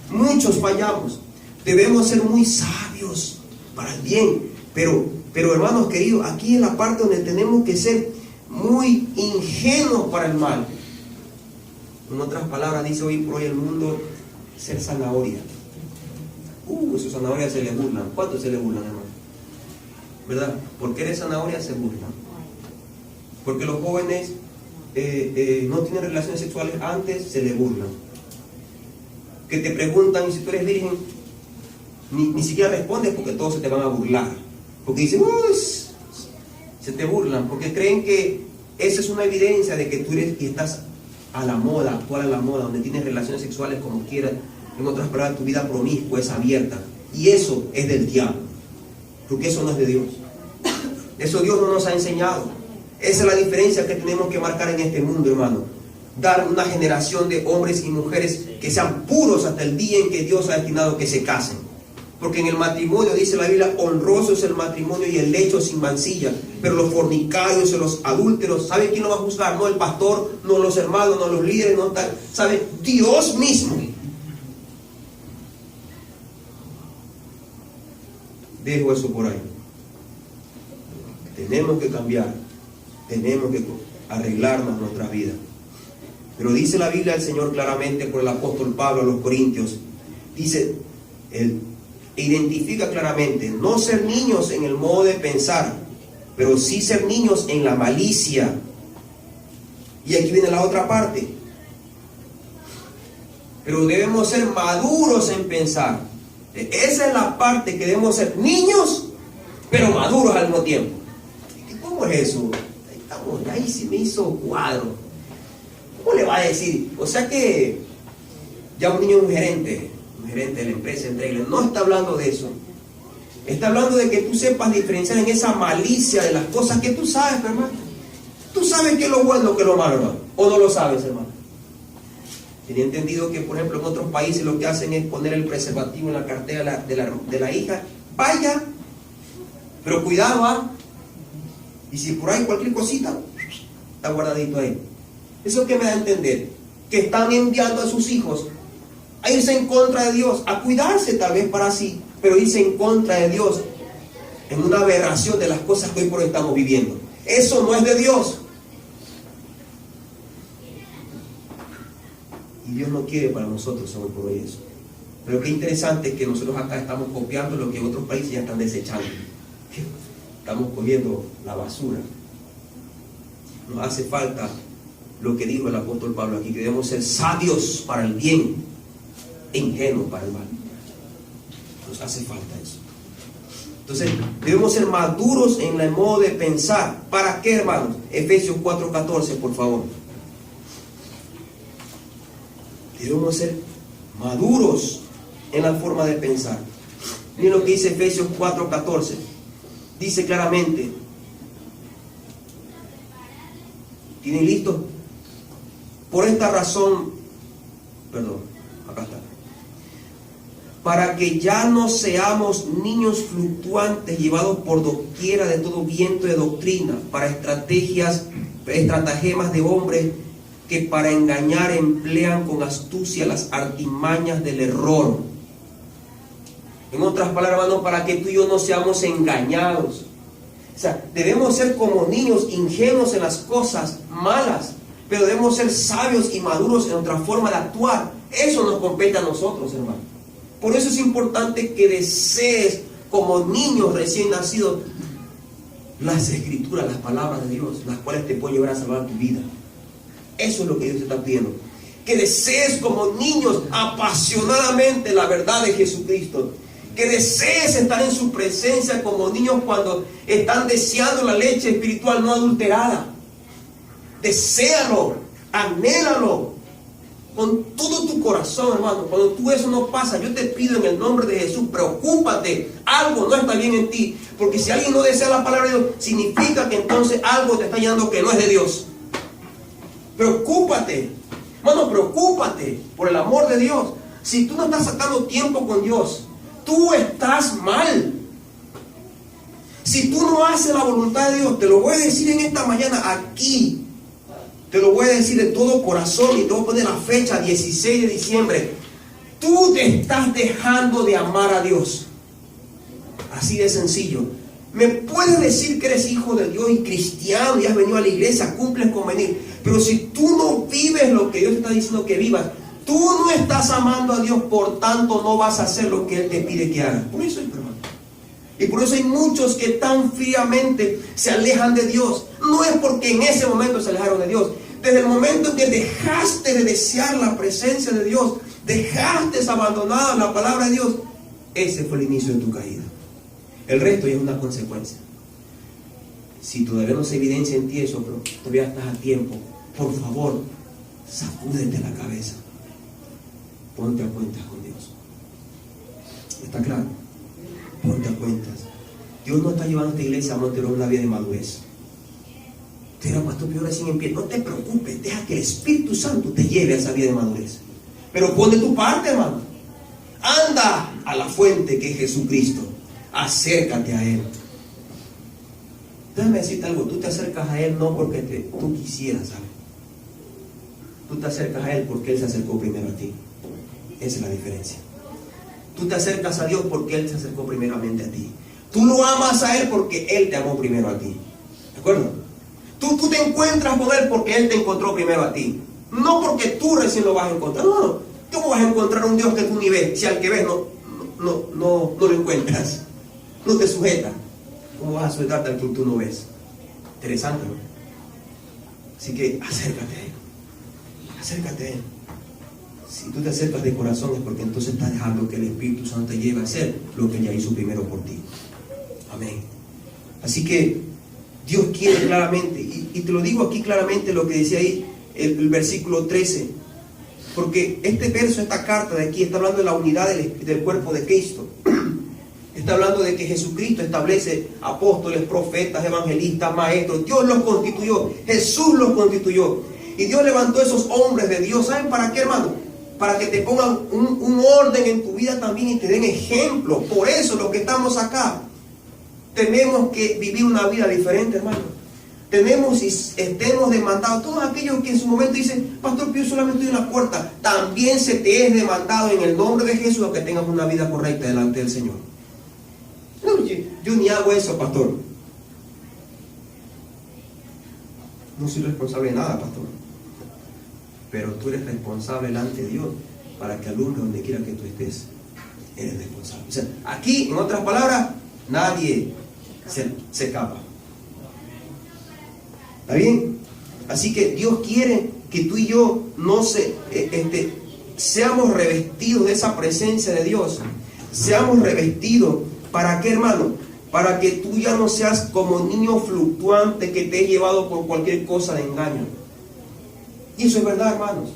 Muchos fallamos. Debemos ser muy sabios para el bien, pero hermanos queridos, aquí es la parte donde tenemos que ser muy ingenuos para el mal. En otras palabras, dice hoy por hoy el mundo, ser zanahoria. Sus zanahorias se le burlan. ¿Cuántos se le burlan, hermano? ¿Verdad? Porque eres zanahoria, se burlan. Porque los jóvenes no tienen relaciones sexuales antes, se le burlan. Que te preguntan si tú eres virgen, ni siquiera respondes, porque todos se te van a burlar. Porque dicen, se te burlan, porque creen que esa es una evidencia de que tú eres y estás a la moda, actual a la moda, donde tienes relaciones sexuales como quieras. En otras palabras, tu vida promiscua es abierta. Y eso es del diablo, porque eso no es de Dios. Eso Dios no nos ha enseñado. Esa es la diferencia que tenemos que marcar en este mundo, hermano. Dar una generación de hombres y mujeres que sean puros hasta el día en que Dios ha destinado que se casen. Porque en el matrimonio, dice la Biblia, honroso es el matrimonio y el lecho sin mancilla. Pero los fornicarios y los adúlteros, ¿saben quién lo va a juzgar? No el pastor, no los hermanos, no los líderes, no tal. ¿Saben? Dios mismo. Dejo eso por ahí. Tenemos que cambiar. Tenemos que arreglarnos nuestra vida. Pero dice la Biblia del Señor claramente por el apóstol Pablo a los Corintios. Dice, él identifica claramente, no ser niños en el modo de pensar, pero sí ser niños en la malicia. Y aquí viene la otra parte. Pero debemos ser maduros en pensar. Esa es la parte que debemos ser niños, pero maduros al mismo tiempo. ¿Cómo es eso? Ahí sí me hizo cuadro. ¿Cómo le va a decir? O sea que ya un niño es un gerente de la empresa, no está hablando de eso. Está hablando de que tú sepas diferenciar en esa malicia de las cosas que tú sabes, hermano. Tú sabes qué es lo bueno, qué es lo malo, hermano. ¿O no lo sabes, hermano? Tenía entendido que, por ejemplo, en otros países lo que hacen es poner el preservativo en la cartera de la hija. Vaya, pero cuidado, ¿ah? Y si por ahí cualquier cosita, Está guardadito ahí. Eso que me da a entender, que están enviando a sus hijos a irse en contra de Dios, a cuidarse tal vez para sí, pero irse en contra de Dios en una aberración de las cosas que hoy por hoy estamos viviendo. Eso no es de Dios. Y Dios no quiere para nosotros hoy por hoy eso. Pero qué interesante que nosotros acá estamos copiando lo que otros países ya están desechando. Estamos comiendo la basura. Nos hace falta lo que dijo el apóstol Pablo aquí, que debemos ser sabios para el bien e ingenuos para el mal. Nos hace falta eso. Entonces, debemos ser maduros en el modo de pensar. ¿Para qué, hermanos? Efesios 4:14, por favor. Debemos ser maduros en la forma de pensar. Miren lo que dice Efesios 4:14. Dice claramente. ¿Tienen listo? Por esta razón, acá está. Para que ya no seamos niños fluctuantes llevados por doquiera de todo viento de doctrina, para estratagemas de hombres que para engañar emplean con astucia las artimañas del error. En otras palabras, hermano, para que tú y yo no seamos engañados. O sea, debemos ser como niños ingenuos en las cosas malas, pero debemos ser sabios y maduros en nuestra forma de actuar. Eso nos compete a nosotros, hermano. Por eso es importante que desees como niños recién nacidos las escrituras, las palabras de Dios, las cuales te pueden llevar a salvar tu vida. Eso es lo que Dios te está pidiendo. Que desees como niños apasionadamente la verdad de Jesucristo. Que desees estar en su presencia como niños cuando están deseando la leche espiritual no adulterada. Deséalo, anhélalo con todo tu corazón, hermano. Cuando tú eso no pasa, yo te pido en el nombre de Jesús, preocúpate. Algo no está bien en ti. Porque si alguien no desea la palabra de Dios, significa que entonces algo te está llenando que no es de Dios. Preocúpate, hermano, preocúpate por el amor de Dios. Si tú no estás sacando tiempo con Dios, tú estás mal. Si tú no haces la voluntad de Dios, te lo voy a decir en esta mañana aquí. Te lo voy a decir de todo corazón y te voy a poner la fecha 16 de diciembre. Tú te estás dejando de amar a Dios. Así de sencillo. Me puedes decir que eres hijo de Dios y cristiano y has venido a la iglesia, cumples con venir. Pero si tú no vives lo que Dios te está diciendo que vivas, tú no estás amando a Dios, por tanto no vas a hacer lo que Él te pide que hagas. Por eso es problema. Y por eso hay muchos que tan fríamente se alejan de Dios. No es porque en ese momento se alejaron de Dios. Desde el momento en que dejaste de desear la presencia de Dios, dejaste abandonada la palabra de Dios, ese fue el inicio de tu caída. El resto ya es una consecuencia. Si todavía no se evidencia en ti eso, pero todavía estás a tiempo, por favor, sacúdete la cabeza. Ponte a cuentas con Dios. ¿Está claro? Ponte a cuentas. Dios no está llevando a esta iglesia a Monterrey una vida de madurez. Te dirá, pastor, yo recién empiezo. No te preocupes, deja que el Espíritu Santo te lleve a esa vida de madurez. Pero pon de tu parte, hermano. Anda a la fuente que es Jesucristo. Acércate a Él. Déjame decirte algo. Tú te acercas a Él no porque tú quisieras, ¿sabes? Tú te acercas a Él porque Él se acercó primero a ti. Esa es la diferencia. Tú te acercas a Dios porque Él se acercó primeramente a ti. Tú lo amas a Él porque Él te amó primero a ti. ¿De acuerdo? Tú te encuentras con Él porque Él te encontró primero a ti. No porque tú recién lo vas a encontrar. No. ¿Cómo vas a encontrar un Dios que tú ni ves? Si al que ves no lo encuentras. No te sujeta. ¿Cómo vas a sujetarte al que tú no ves? Interesante, ¿no? Así que acércate a Él. Acércate a Él. Si tú te acercas de corazón es porque entonces estás dejando que el Espíritu Santo te lleve a hacer lo que ya hizo primero por ti. Amén. Así que Dios quiere claramente, y te lo digo aquí claramente lo que decía ahí el versículo 13, porque este verso, esta carta de aquí está hablando de la unidad del cuerpo de Cristo. Está hablando de que Jesucristo establece apóstoles, profetas, evangelistas, maestros. Dios los constituyó, Jesús los constituyó. Y Dios levantó esos hombres de Dios. ¿Saben para qué, hermano? Para que te pongan un orden en tu vida también y te den ejemplo. Por eso los que estamos acá tenemos que vivir una vida diferente, hermano. tenemos y estemos demandados, todos aquellos que en su momento dicen, pastor, yo solamente estoy en la puerta, también se te es demandado en el nombre de Jesús que tengas una vida correcta delante del Señor. No, yo ni hago eso, pastor. No soy responsable de nada, pastor. Pero tú eres responsable delante de Dios para que alumbre donde quiera que tú estés. Eres responsable. O sea, aquí, en otras palabras, nadie se escapa. ¿Está bien? Así que Dios quiere que tú y yo seamos revestidos de esa presencia de Dios. Seamos revestidos. ¿Para qué, hermano? Para que tú ya no seas como niño fluctuante que te he llevado por cualquier cosa de engaño. Y eso es verdad, hermanos.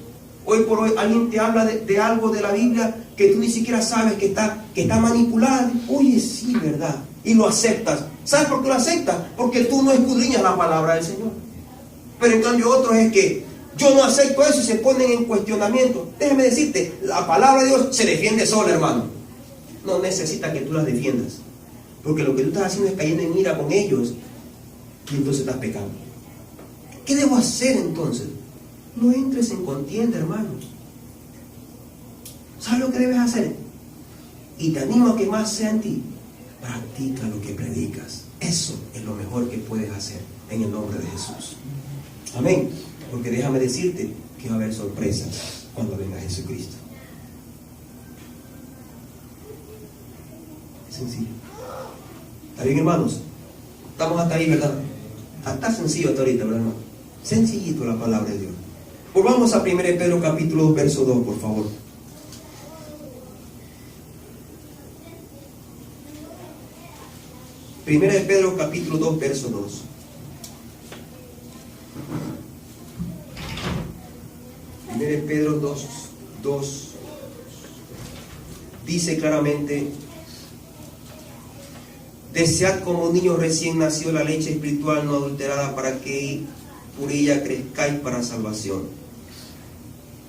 Hoy por hoy alguien te habla de algo de la Biblia que tú ni siquiera sabes que está manipulado. Oye, sí, verdad. Y lo aceptas. ¿Sabes por qué lo aceptas? Porque tú no escudriñas la palabra del Señor. Pero en cambio otros es que yo no acepto eso y se ponen en cuestionamiento. Déjame decirte, la palabra de Dios se defiende sola, hermano. No necesita que tú las defiendas. Porque lo que tú estás haciendo es cayendo en ira con ellos y entonces estás pecando. ¿Qué debo hacer entonces? No entres en contienda, hermanos. ¿Sabes lo que debes hacer? Y te animo a que más sea en ti. Practica lo que predicas. Eso es lo mejor que puedes hacer en el nombre de Jesús. Amén. Porque déjame decirte que va a haber sorpresas cuando venga Jesucristo. Es sencillo. ¿Está bien, hermanos? Estamos hasta ahí, ¿verdad? Está sencillo hasta ahorita, ¿verdad, hermano? Sencillito la palabra de Dios. Volvamos a 1 Pedro capítulo 2, verso 2, por favor. 1 Pedro capítulo 2, verso 2. 1 Pedro 2 dice claramente: desead como niños recién nacidos la leche espiritual no adulterada, para que por ella crezcáis para salvación.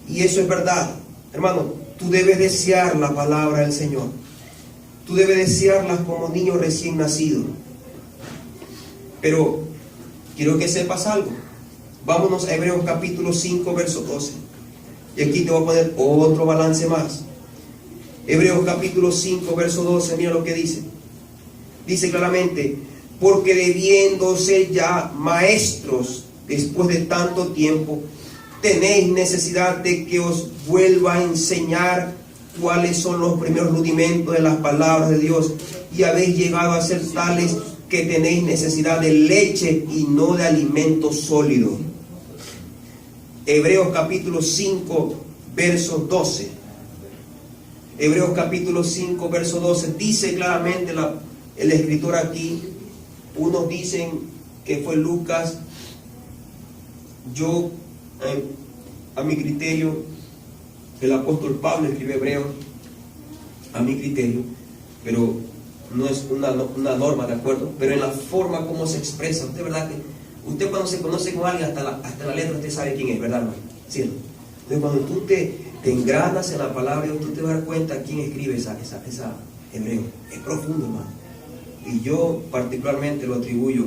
Y eso es verdad, hermano. Tú debes desear la palabra del Señor. Tú debes desearlas como niños recién nacidos. Pero quiero que sepas algo. Vámonos a Hebreos capítulo 5, verso 12. Y aquí te voy a poner otro balance más. Hebreos capítulo 5, verso 12, mira lo que dice. Dice claramente: porque debiendo ser ya maestros después de tanto tiempo, tenéis necesidad de que os vuelva a enseñar cuáles son los primeros rudimentos de las palabras de Dios, y habéis llegado a ser tales que tenéis necesidad de leche y no de alimento sólido. Hebreos capítulo 5, verso 12. Hebreos capítulo 5, verso 12 dice claramente el escritor aquí. Unos dicen que fue Lucas. Yo, a mi criterio, el apóstol Pablo escribe Hebreos, a mi criterio, pero no es una norma, ¿de acuerdo? Pero en la forma como se expresa, usted, ¿verdad? Que usted cuando se conoce con alguien, hasta la letra usted sabe quién es, ¿verdad, hermano? ¿Cierto? Entonces cuando tú te engranas en la palabra, tú te vas a dar cuenta quién escribe esa hebreo. Es profundo, hermano. Y yo particularmente lo atribuyo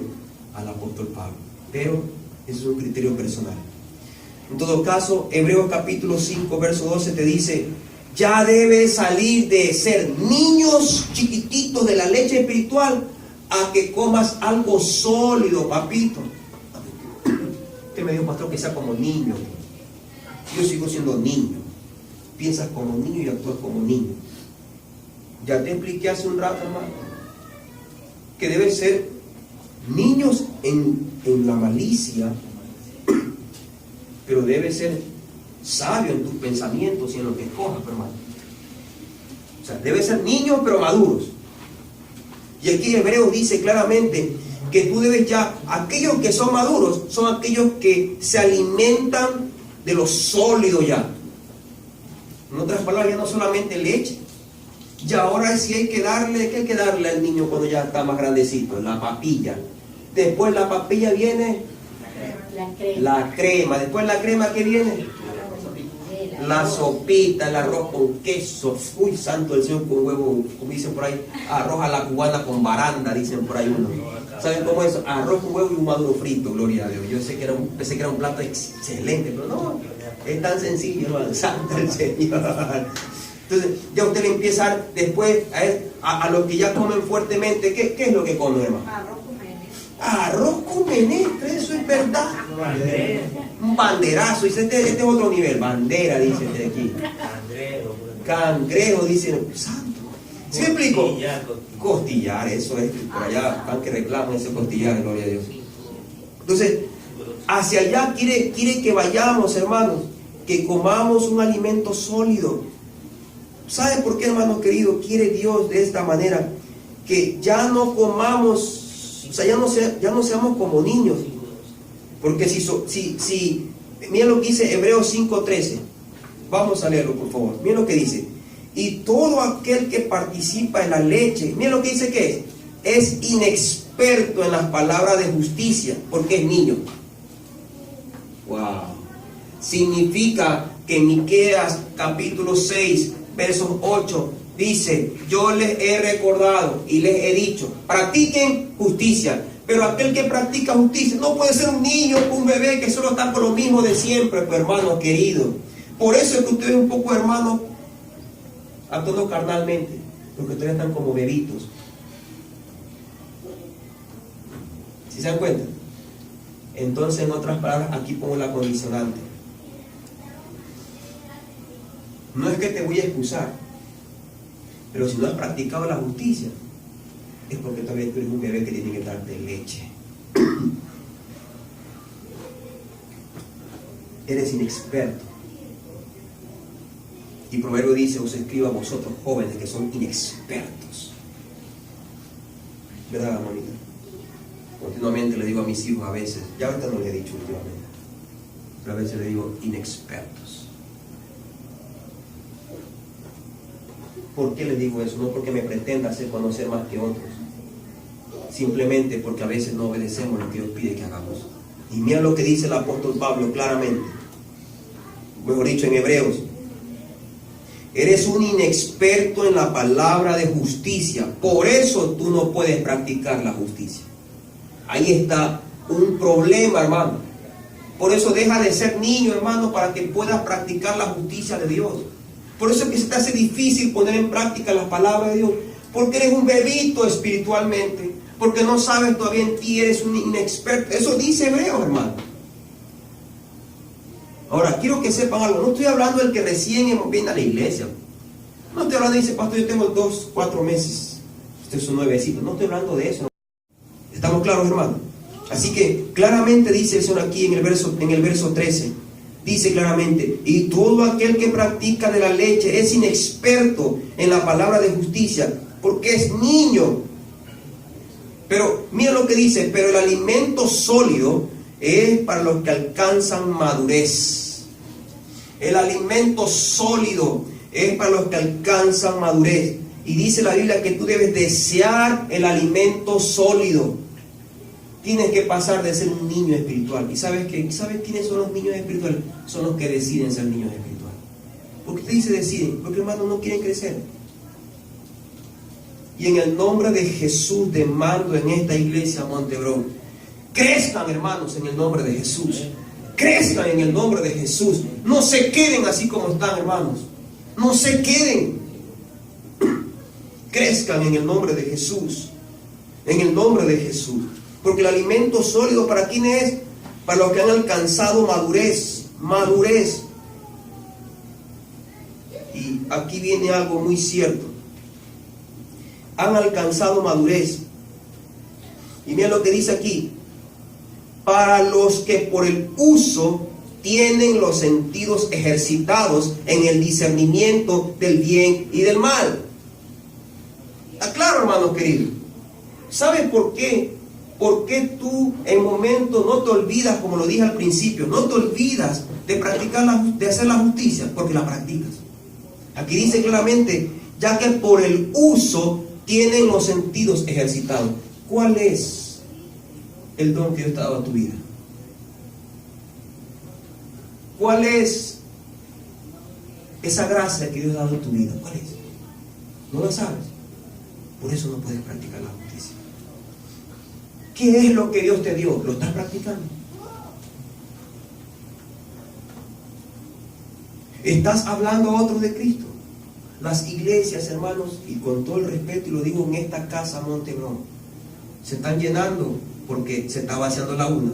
al apóstol Pablo, pero eso es un criterio personal. En todo caso, Hebreos capítulo 5, verso 12 te dice: ya debes salir de ser niños chiquititos de la leche espiritual a que comas algo sólido, papito. Usted me dijo, pastor, que sea como niño. Yo sigo siendo niño. Piensas como niño y actúas como niño. Ya te expliqué hace un rato, hermano, que deben ser niños en la malicia, pero debe ser sabio en tus pensamientos y en lo que escojas, hermano. O sea, debe ser niños pero maduros. Y aquí Hebreos dice claramente que tú debes ya, aquellos que son maduros son aquellos que se alimentan de lo sólido ya. En otras palabras, ya no solamente leche. Y ahora sí hay que darle, ¿qué hay que darle al niño cuando ya está más grandecito? La papilla. Después la papilla viene la crema. Después la crema, ¿qué viene? la sopita, el arroz con queso, uy, santo del Señor, con huevo, como dicen por ahí, arroz a la cubana con baranda, dicen por ahí uno. ¿Saben cómo es? Arroz con huevo y un maduro frito, gloria a Dios. Yo sé que pensé que era un plato excelente, pero no, es tan sencillo, hermano, santo el Señor. Entonces, ya usted le empieza a dar después a los que ya comen fuertemente, ¿qué es lo que comen, hermano? Arroz con menestra, eso es verdad. Un banderazo, dice, este es otro nivel, bandera, dice este de aquí. Cangrejo, dice, santo. ¿Sí me explico? Costillar, eso es, por allá van que reclaman ese costillar, gloria a Dios. Entonces, hacia allá quiere que vayamos, hermanos, que comamos un alimento sólido. ¿Sabe por qué, hermano querido? Quiere Dios de esta manera, que ya no comamos, o sea, ya no seamos como niños. Porque si miren lo que dice Hebreos 5:13. Vamos a leerlo, por favor. Miren lo que dice. Y todo aquel que participa en la leche, miren lo que dice que es inexperto en las palabras de justicia, porque es niño. Wow. Significa que en Miqueas capítulo 6, versos 8, dice: yo les he recordado y les he dicho, practiquen justicia. Pero aquel que practica justicia no puede ser un niño, un bebé que solo está por lo mismo de siempre, pues, hermano querido. Por eso es que ustedes un poco, hermano, actuando carnalmente, porque ustedes están como bebitos. ¿Sí se dan cuenta? Entonces, en otras palabras, aquí pongo la condicionante. No es que te voy a excusar, pero si no has practicado la justicia, es porque todavía tú eres un bebé que tiene que darte leche. Eres inexperto. Y Proverbio dice: os escribo a vosotros jóvenes que son inexpertos. ¿Verdad, hermanita? Continuamente le digo a mis hijos a veces, ya ahorita no le he dicho últimamente, pero a veces le digo inexpertos. ¿Por qué les digo eso? No porque me pretenda hacer conocer más que otros, simplemente porque a veces no obedecemos lo que Dios pide que hagamos. Y mira lo que dice el apóstol Pablo claramente, mejor dicho en Hebreos: eres un inexperto en la palabra de justicia, por eso tú no puedes practicar la justicia. Ahí está un problema, hermano. Por eso deja de ser niño, hermano, para que puedas practicar la justicia de Dios. Por eso es que se te hace difícil poner en práctica la palabra de Dios, porque eres un bebito espiritualmente, porque no sabes todavía en ti, eres un inexperto. Eso dice Hebreos, hermano. Ahora, quiero que sepan algo. No estoy hablando del que recién viene a la iglesia. No estoy hablando, dice pastor, yo tengo 2, 4 meses. Usted es un nuevecito. No estoy hablando de eso. ¿Estamos claros, hermano? Así que claramente dice el Señor aquí en el verso 13. Dice claramente: y todo aquel que practica de la leche es inexperto en la palabra de justicia, porque es niño. Pero mira lo que dice: pero el alimento sólido es para los que alcanzan madurez. El alimento sólido es para los que alcanzan madurez. Y dice la Biblia que tú debes desear el alimento sólido. Tienes que pasar de ser un niño espiritual. ¿Y sabes quiénes son los niños espirituales? Son los que deciden ser niños espirituales. ¿Por qué te dice deciden? Porque, hermanos, no quieren crecer. Y en el nombre de Jesús demando en esta iglesia Montebrón: crezcan, hermanos, en el nombre de Jesús. Crezcan en el nombre de Jesús. No se queden así como están, hermanos. No se queden. Crezcan en el nombre de Jesús. En el nombre de Jesús. Porque el alimento sólido, ¿para quién es? Para los que han alcanzado madurez. Madurez. Y aquí viene algo muy cierto. Han alcanzado madurez. Y mira lo que dice aquí: para los que por el uso tienen los sentidos ejercitados en el discernimiento del bien y del mal. ¿Está claro, hermanos queridos? ¿Sabes por qué? ¿Por qué tú en momentos no te olvidas, como lo dije al principio, no te olvidas de practicar de hacer la justicia? Porque la practicas. Aquí dice claramente: ya que por el uso tienen los sentidos ejercitados. ¿Cuál es el don que Dios te ha dado a tu vida? ¿Cuál es Esa gracia que Dios ha dado en tu vida, ¿cuál es? No la sabes. Por eso no puedes practicar la justicia. ¿Qué es lo que Dios te dio? ¿Lo estás practicando? ¿Estás hablando a otros de Cristo? Las iglesias, hermanos, y con todo el respeto, y lo digo en esta casa Montebrón, se están llenando porque se está vaciando la una.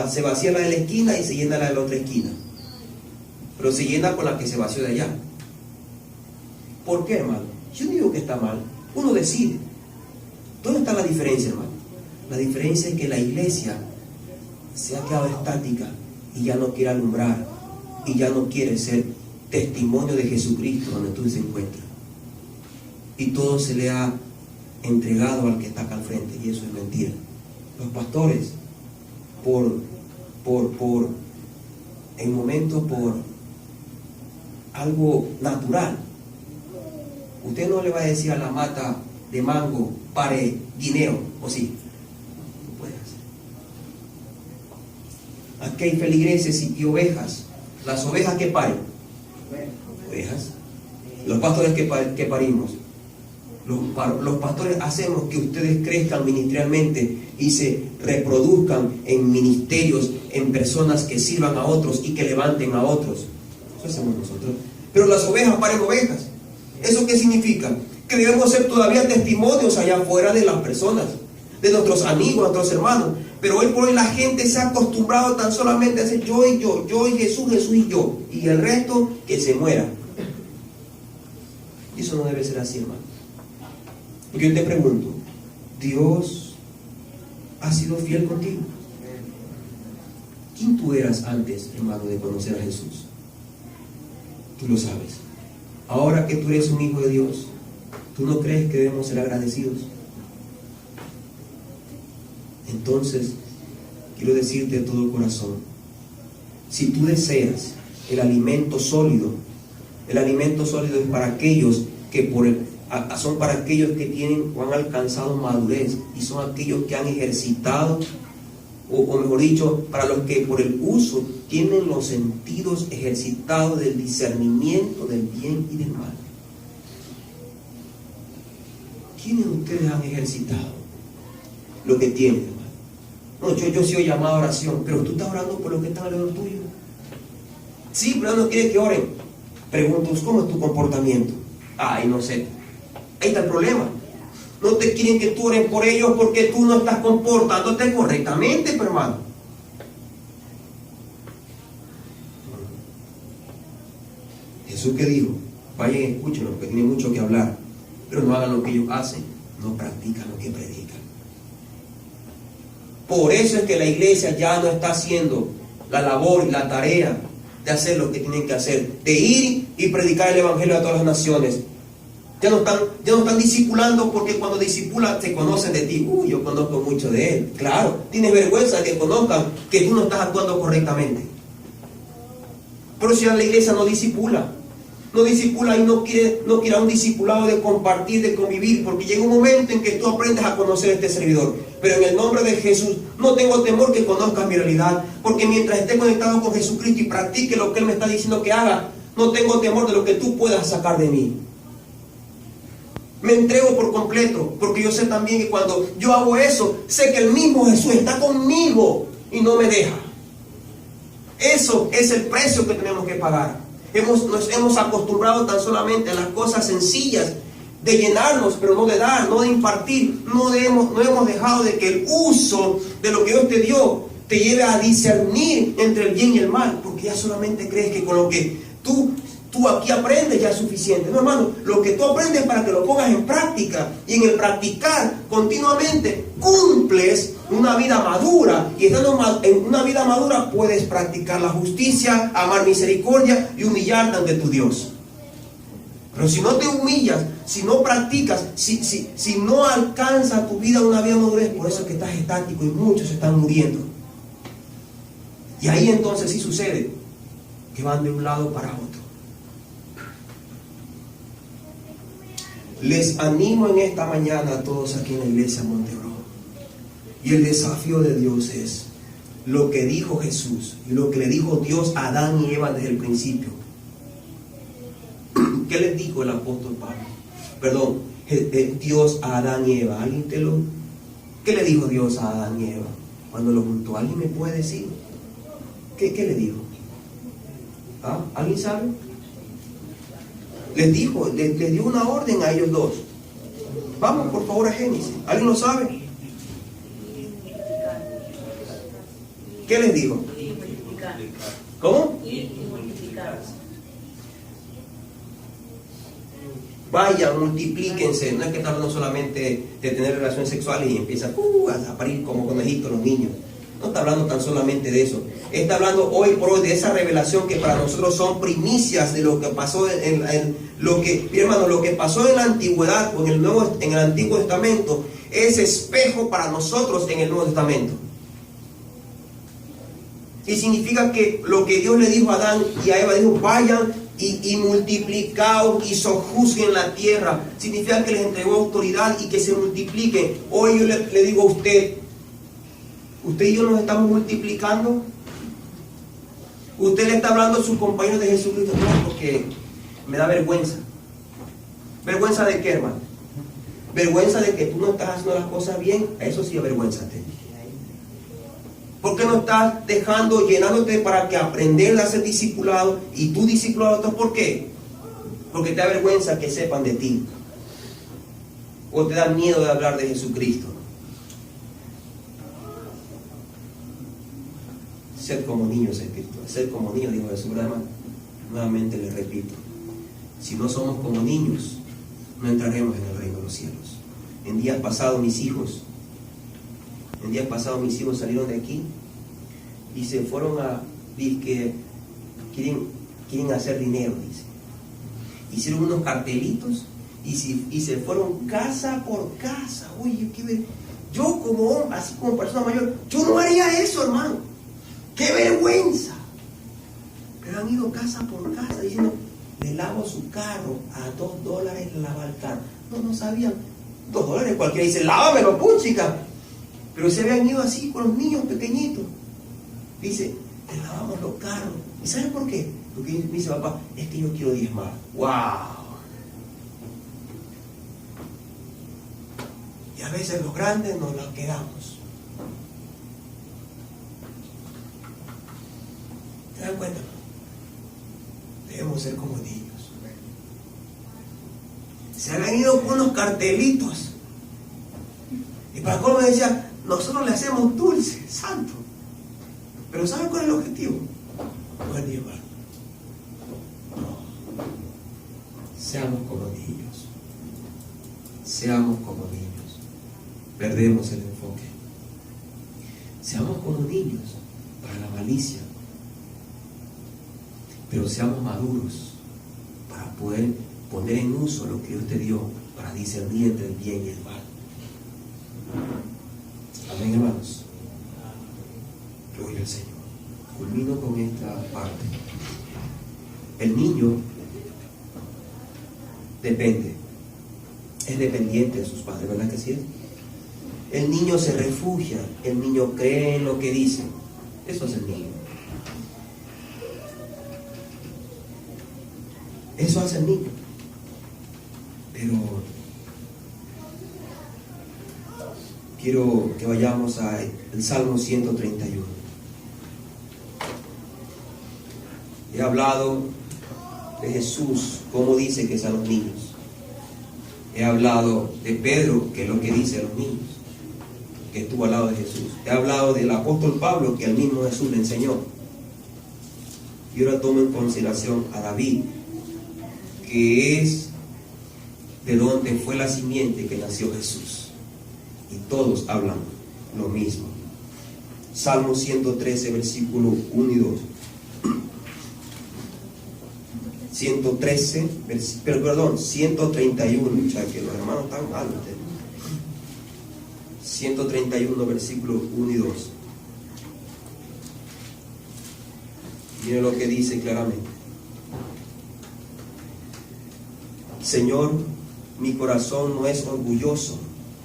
Se vacía la de la esquina y se llena la de la otra esquina. Pero se llena con la que se vació de allá. ¿Por qué, hermano? Yo no digo que está mal. Uno decide. ¿Dónde está la diferencia, hermano? La diferencia es que la iglesia se ha quedado estática y ya no quiere alumbrar y ya no quiere ser testimonio de Jesucristo donde tú se encuentras. Y todo se le ha entregado al que está acá al frente, y eso es mentira. Los pastores, en momentos por algo natural, usted no le va a decir a la mata de mango, pare guineo, o sí, no puede hacer. Aquí hay feligreses y ovejas. Las ovejas que paren, ovejas. Los pastores que parimos, los pastores hacemos que ustedes crezcan ministerialmente y se reproduzcan en ministerios, en personas que sirvan a otros y que levanten a otros. Eso hacemos nosotros. Pero las ovejas paren ovejas. ¿Eso qué significa? Que debemos ser todavía testimonios allá afuera de las personas, de nuestros amigos, nuestros hermanos. Pero hoy por hoy la gente se ha acostumbrado tan solamente a decir yo y yo, yo y Jesús, Jesús y yo, y el resto que se muera. Y eso no debe ser así, hermano. Porque yo te pregunto, ¿Dios ha sido fiel contigo? ¿Quién tú eras antes, hermano, de conocer a Jesús? Tú lo sabes. Ahora que tú eres un hijo de Dios, ¿tú no crees que debemos ser agradecidos? Entonces, quiero decirte de todo corazón, si tú deseas el alimento sólido es para aquellos que son para aquellos que tienen o han alcanzado madurez, y son aquellos que han ejercitado, o mejor dicho, para los que por el uso tienen los sentidos ejercitados del discernimiento del bien y del mal. ¿Quiénes de ustedes han ejercitado lo que tienen, hermano? No, yo he sido llamado a oración, pero tú estás orando por los que están alrededor tuyo. Sí, pero no quiere que oren. Pregunto, ¿cómo es tu comportamiento? Ay, no sé. Ahí está el problema. No te quieren que tú ores por ellos porque tú no estás comportándote correctamente, pero hermano. Jesús que dijo, vayan y escúchenlo porque tiene mucho que hablar, pero no hagan lo que ellos hacen, no practican lo que predican. Por eso es que la iglesia ya no está haciendo la labor y la tarea de hacer lo que tienen que hacer, de ir y predicar el evangelio a todas las naciones. Ya no están discipulando, porque cuando discipulan te conocen de ti. Yo conozco mucho de él. Claro, tienes vergüenza de que conozcan que tú no estás actuando correctamente. Por eso ya la iglesia no discipula y no quiere un discipulado de compartir, de convivir, porque llega un momento en que tú aprendes a conocer a este servidor. Pero en el nombre de Jesús, no tengo temor que conozcas mi realidad, porque mientras esté conectado con Jesucristo y practique lo que Él me está diciendo que haga, no tengo temor de lo que tú puedas sacar de mí. Me entrego por completo, porque yo sé también que cuando yo hago eso, sé que el mismo Jesús está conmigo y no me deja. Eso es el precio que tenemos que pagar. Nos hemos acostumbrado tan solamente a las cosas sencillas, de llenarnos, pero no de dar, no de impartir. No hemos dejado de que el uso de lo que Dios te dio te lleve a discernir entre el bien y el mal, porque ya solamente crees que con lo que tú aquí aprendes ya es suficiente. No, hermano, lo que tú aprendes para que lo pongas en práctica, y en el practicar continuamente cumples una vida madura, y estando en una vida madura puedes practicar la justicia, amar misericordia y humillarte ante tu Dios. Pero si no te humillas, si no practicas, si no alcanza tu vida una vida madura, es por eso que estás estático y muchos están muriendo. Y ahí entonces sí sucede que van de un lado para otro. Les animo en esta mañana a todos aquí en la iglesia Montebrón. Y el desafío de Dios es lo que dijo Jesús y lo que le dijo Dios a Adán y Eva desde el principio. qué les dijo el apóstol Pablo? Perdón, Dios a Adán y Eva. ¿Qué le dijo Dios a Adán y Eva cuando lo juntó? ¿Alguien me puede decir? ¿Qué le dijo? ¿Ah? ¿Alguien sabe? Les dio una orden a ellos dos. Vamos por favor a Génesis. ¿Alguien lo sabe? ¿Qué les dijo? ¿Cómo? Vayan, multiplíquense. No es que está hablando solamente de tener relaciones sexuales y empiezan a parir como conejitos los niños. No está hablando tan solamente de eso. Está hablando hoy por hoy de esa revelación que para nosotros son primicias de lo que pasó lo que pasó en la antigüedad o en el Antiguo Testamento es espejo para nosotros en el Nuevo Testamento. Y significa que lo que Dios le dijo a Adán y a Eva, dijo, vayan y multiplicaos y sojuzguen la tierra. Significa que les entregó autoridad y que se multipliquen. Hoy yo le digo a usted y yo nos estamos multiplicando. Usted le está hablando a sus compañeros de Jesucristo, no, porque me da vergüenza. ¿Vergüenza de qué, hermano? Vergüenza de que tú no estás haciendo las cosas bien. Eso sí, avergüénzate. ¿Por qué no estás llenándote para que aprender a ser discipulado y tú discipulado a otros? ¿Por qué? Porque te da vergüenza que sepan de ti. O te da miedo de hablar de Jesucristo. Sed como niños espirituales. Sed como niños, dijo Jesús, hermano. Nuevamente les repito. Si no somos como niños, no entraremos en el reino de los cielos. En días pasados mis hijos salieron de aquí y se fueron que quieren hacer dinero, dice. Hicieron unos cartelitos y se fueron casa por casa. Oye, yo como hombre, así como persona mayor, yo no haría eso, hermano. ¡Qué vergüenza! Pero han ido casa por casa diciendo, le lavo su carro a $2 le lava el carro. No sabían. $2 cualquiera dice, lávamelo, puchica. Pero se habían ido así con los niños pequeñitos. Dice, le lavamos los carros. ¿Y saben por qué? Porque me dice papá, es que yo quiero diezmar. ¡Wow! Y a veces los grandes nos los quedamos. ¿Se dan cuenta? Debemos ser como niños. Se habían ido con unos cartelitos. Y para cómo me decía, nosotros le hacemos dulce, santo. Pero ¿saben cuál es el objetivo? No es llevar. No. Seamos como niños. Seamos como niños. Perdemos el enfoque. Seamos como niños para la malicia. Pero seamos maduros para poder poner en uso lo que Dios te dio para discernir entre el bien y el mal. Amén, hermanos. Gloria al Señor. Culmino con esta parte. El niño es dependiente de sus padres, ¿verdad que sí? El niño se refugia, el niño cree en lo que dice. Eso es el niño. Eso hace el niño. Pero quiero que vayamos al Salmo 131. He hablado de Jesús, cómo dice que son los niños. He hablado de Pedro, que es lo que dice a los niños, que estuvo al lado de Jesús. He hablado del apóstol Pablo, que al mismo Jesús le enseñó. Y ahora tomo en consideración a David, que es de donde fue la simiente que nació Jesús. Y todos hablan lo mismo. Salmo 113, versículo 1 y 2. 131, ya que los hermanos están mal. 131, versículo 1 y 2. Miren lo que dice claramente. Señor, mi corazón no es orgulloso,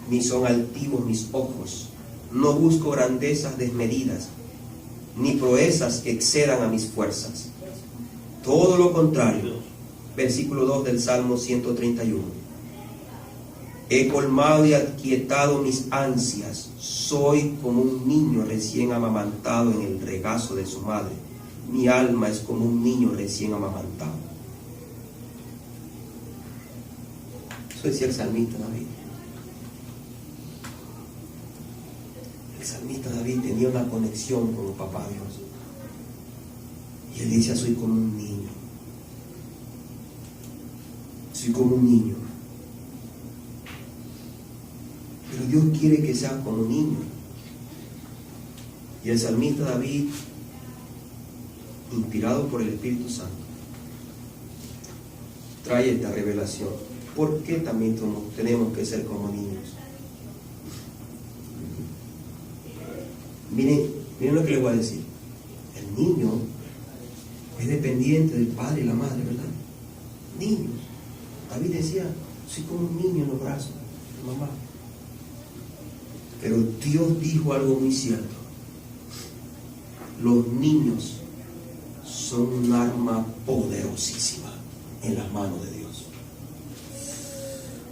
ni son altivos mis ojos. No busco grandezas desmedidas, ni proezas que excedan a mis fuerzas. Todo lo contrario, versículo 2 del Salmo 131. He colmado y aquietado mis ansias, soy como un niño recién amamantado en el regazo de su madre. Mi alma es como un niño recién amamantado. Eso decía el salmista David. El salmista David tenía una conexión con el papá Dios. Y él decía, soy como un niño. Soy como un niño. Pero Dios quiere que seas como un niño. Y el salmista David, inspirado por el Espíritu Santo, trae esta revelación. ¿Por qué también tenemos que ser como niños? Miren lo que les voy a decir. El niño es dependiente del padre y la madre, ¿verdad? Niños. David decía, soy como un niño en los brazos de mamá. Pero Dios dijo algo muy cierto. Los niños son un arma poderosísima en las manos de Dios.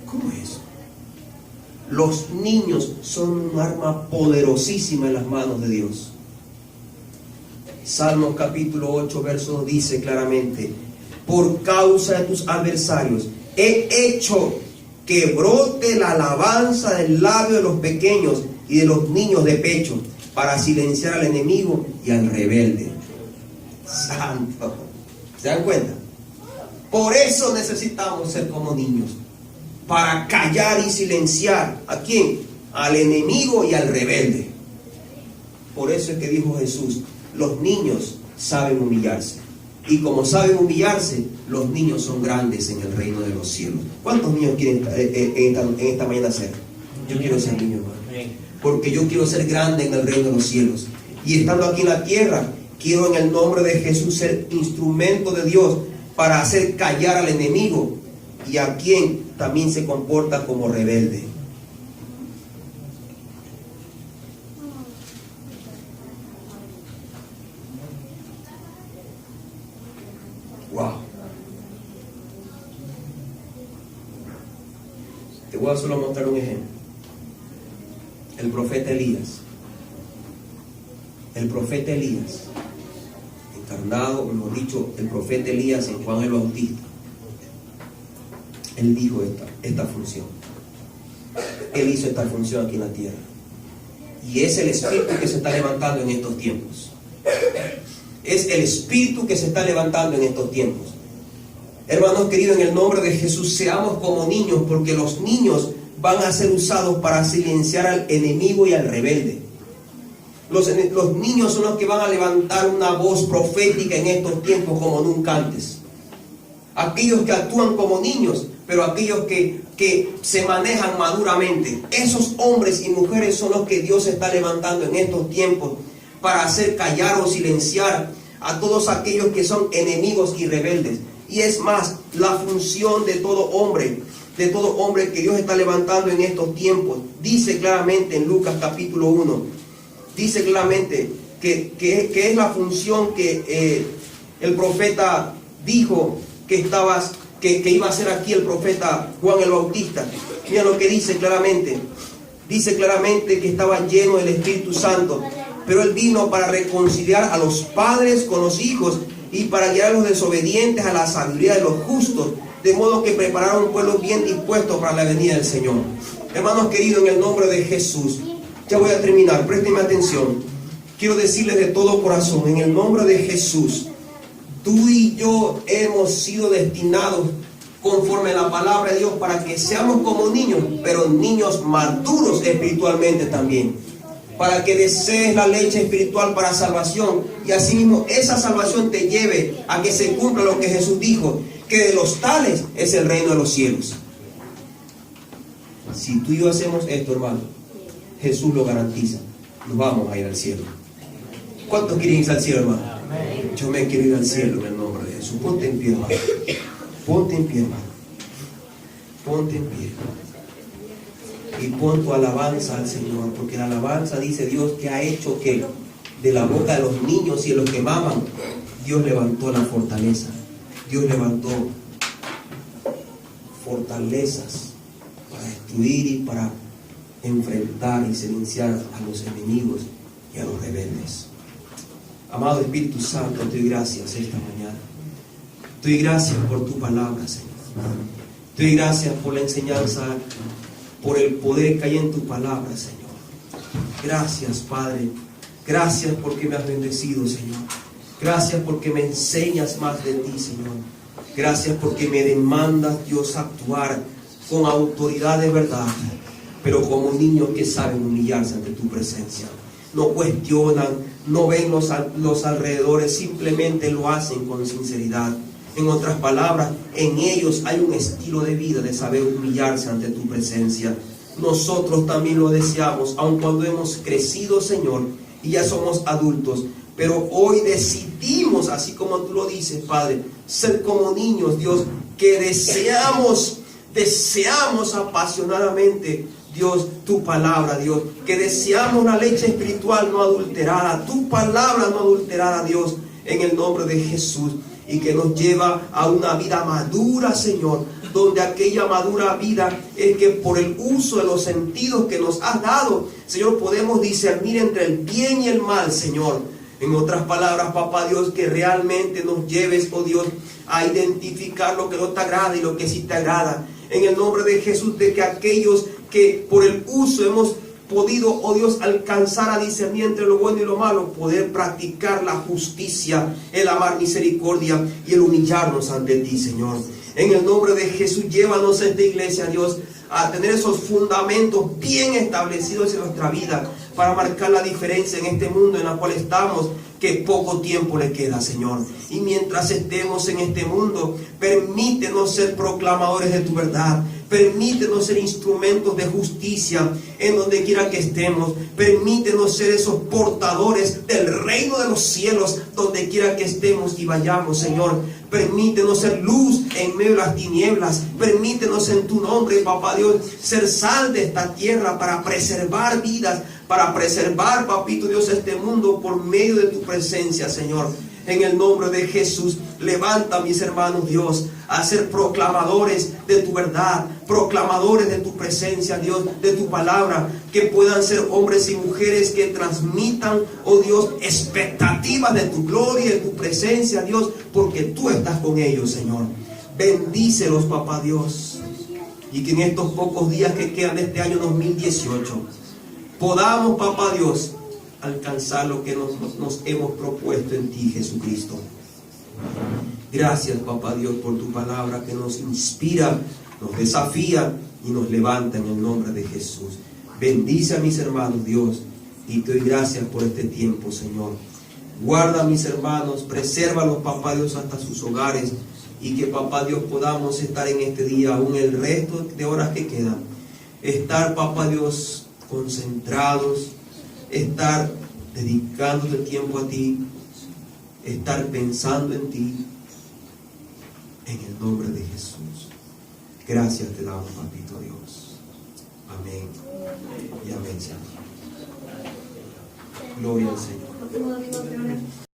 ¿Cómo es eso? Los niños son un arma poderosísima en las manos de Dios. Salmos capítulo 8, verso 2 dice claramente: por causa de tus adversarios he hecho que brote la alabanza del labio de los pequeños y de los niños de pecho, para silenciar al enemigo y al rebelde. Santo. ¿Se dan cuenta? Por eso necesitamos ser como niños, para callar y silenciar ¿a quién? Al enemigo y al rebelde. Por eso es que dijo Jesús, los niños saben humillarse, y como saben humillarse, los niños son grandes en el reino de los cielos. ¿Cuántos niños quieren en esta mañana ser? Yo quiero ser niño, hermano, porque yo quiero ser grande en el reino de los cielos. Y estando aquí en la tierra, quiero en el nombre de Jesús ser instrumento de Dios para hacer callar al enemigo y a quien también se comporta como rebelde. Wow. Te voy a solo mostrar un ejemplo. El profeta Elías. El profeta Elías, encarnado, o mejor dicho, el profeta Elías en Juan el Bautista. Él dijo esta función. Él hizo esta función aquí en la tierra. Y es el espíritu que se está levantando en estos tiempos. Es el espíritu que se está levantando en estos tiempos. Hermanos queridos, en el nombre de Jesús, seamos como niños, porque los niños van a ser usados para silenciar al enemigo y al rebelde. Los niños son los que van a levantar una voz profética en estos tiempos como nunca antes. Aquellos que actúan como niños, pero aquellos que se manejan maduramente. Esos hombres y mujeres son los que Dios está levantando en estos tiempos para hacer callar o silenciar a todos aquellos que son enemigos y rebeldes. Y es más, la función de todo hombre que Dios está levantando en estos tiempos, dice claramente en Lucas capítulo 1, dice claramente que es la función que el profeta dijo que iba a hacer aquí el profeta Juan el Bautista. Mira lo que dice claramente que estaba lleno del Espíritu Santo, pero él vino para reconciliar a los padres con los hijos y para guiar a los desobedientes a la sabiduría de los justos, de modo que prepararon un pueblo bien dispuesto para la venida del Señor. Hermanos queridos, en el nombre de Jesús, ya voy a terminar, présteme atención. Quiero decirles de todo corazón, en el nombre de Jesús, tú y yo hemos sido destinados conforme a la palabra de Dios para que seamos como niños, pero niños maduros espiritualmente también, para que desees la leche espiritual para salvación, y asimismo esa salvación te lleve a que se cumpla lo que Jesús dijo, que de los tales es el reino de los cielos. Si tú y yo hacemos esto, hermano, Jesús lo garantiza, nos vamos a ir al cielo. ¿Cuántos quieren ir al cielo, hermano? Yo me quiero ir al cielo en el nombre de Jesús. Ponte en pie, hermano. Ponte en pie, hermano. Ponte en pie. Y pon tu alabanza al Señor, porque la alabanza, dice Dios, que ha hecho que de la boca de los niños y de los que maman, Dios levantó la fortaleza. Dios levantó fortalezas para destruir y para enfrentar y silenciar a los enemigos y a los rebeldes. Amado Espíritu Santo, te doy gracias esta mañana. Te doy gracias por tu palabra, Señor. Te doy gracias por la enseñanza, por el poder que hay en tu palabra, Señor. Gracias, Padre. Gracias porque me has bendecido, Señor. Gracias porque me enseñas más de ti, Señor. Gracias porque me demandas, Dios, actuar con autoridad de verdad, pero como niños que saben humillarse ante tu presencia. No cuestionan, no ven los alrededores, simplemente lo hacen con sinceridad. En otras palabras, en ellos hay un estilo de vida de saber humillarse ante tu presencia. Nosotros también lo deseamos, aun cuando hemos crecido, Señor, y ya somos adultos. Pero hoy decidimos, así como tú lo dices, Padre, ser como niños, Dios, que deseamos apasionadamente, Dios, tu palabra, Dios, que deseamos la leche espiritual no adulterada, tu palabra no adulterada, Dios, en el nombre de Jesús, y que nos lleva a una vida madura, Señor, donde aquella madura vida es que por el uso de los sentidos que nos has dado, Señor, podemos discernir entre el bien y el mal, Señor. En otras palabras, Papá Dios, que realmente nos lleves, oh Dios, a identificar lo que no te agrada y lo que sí te agrada. En el nombre de Jesús, de que aquellos que por el uso hemos podido, oh Dios, alcanzar a discernir entre lo bueno y lo malo, poder practicar la justicia, el amar misericordia y el humillarnos ante ti, Señor. En el nombre de Jesús, llévanos a esta iglesia, Dios, a tener esos fundamentos bien establecidos en nuestra vida para marcar la diferencia en este mundo en el cual estamos, que poco tiempo le queda, Señor. Y mientras estemos en este mundo, permítenos ser proclamadores de tu verdad. Permítenos ser instrumentos de justicia en donde quiera que estemos. Permítenos ser esos portadores del reino de los cielos donde quiera que estemos y vayamos, Señor. Permítenos ser luz en medio de las tinieblas. Permítenos en tu nombre, Papá Dios, ser sal de esta tierra para preservar vidas, para preservar, Papito Dios, este mundo por medio de tu presencia, Señor. En el nombre de Jesús, levanta a mis hermanos, Dios, a ser proclamadores de tu verdad, proclamadores de tu presencia, Dios, de tu palabra, que puedan ser hombres y mujeres que transmitan, oh Dios, expectativas de tu gloria y de tu presencia, Dios, porque tú estás con ellos, Señor. Bendícelos, Papá Dios, y que en estos pocos días que quedan de este año 2018 podamos, Papá Dios, alcanzar lo que nos hemos propuesto en ti, Jesucristo. Gracias, Papá Dios, por tu palabra que nos inspira, nos desafía y nos levanta en el nombre de Jesús. Bendice a mis hermanos, Dios, y te doy gracias por este tiempo, Señor. Guarda a mis hermanos, presérvalos, Papá Dios, hasta sus hogares, y que, Papá Dios, podamos estar en este día, aún el resto de horas que quedan, estar, Papá Dios, concentrados, estar dedicándote tiempo a ti, estar pensando en ti, en el nombre de Jesús. Gracias te damos, Papito Dios. Amén y amén, Señor. Gloria al Señor.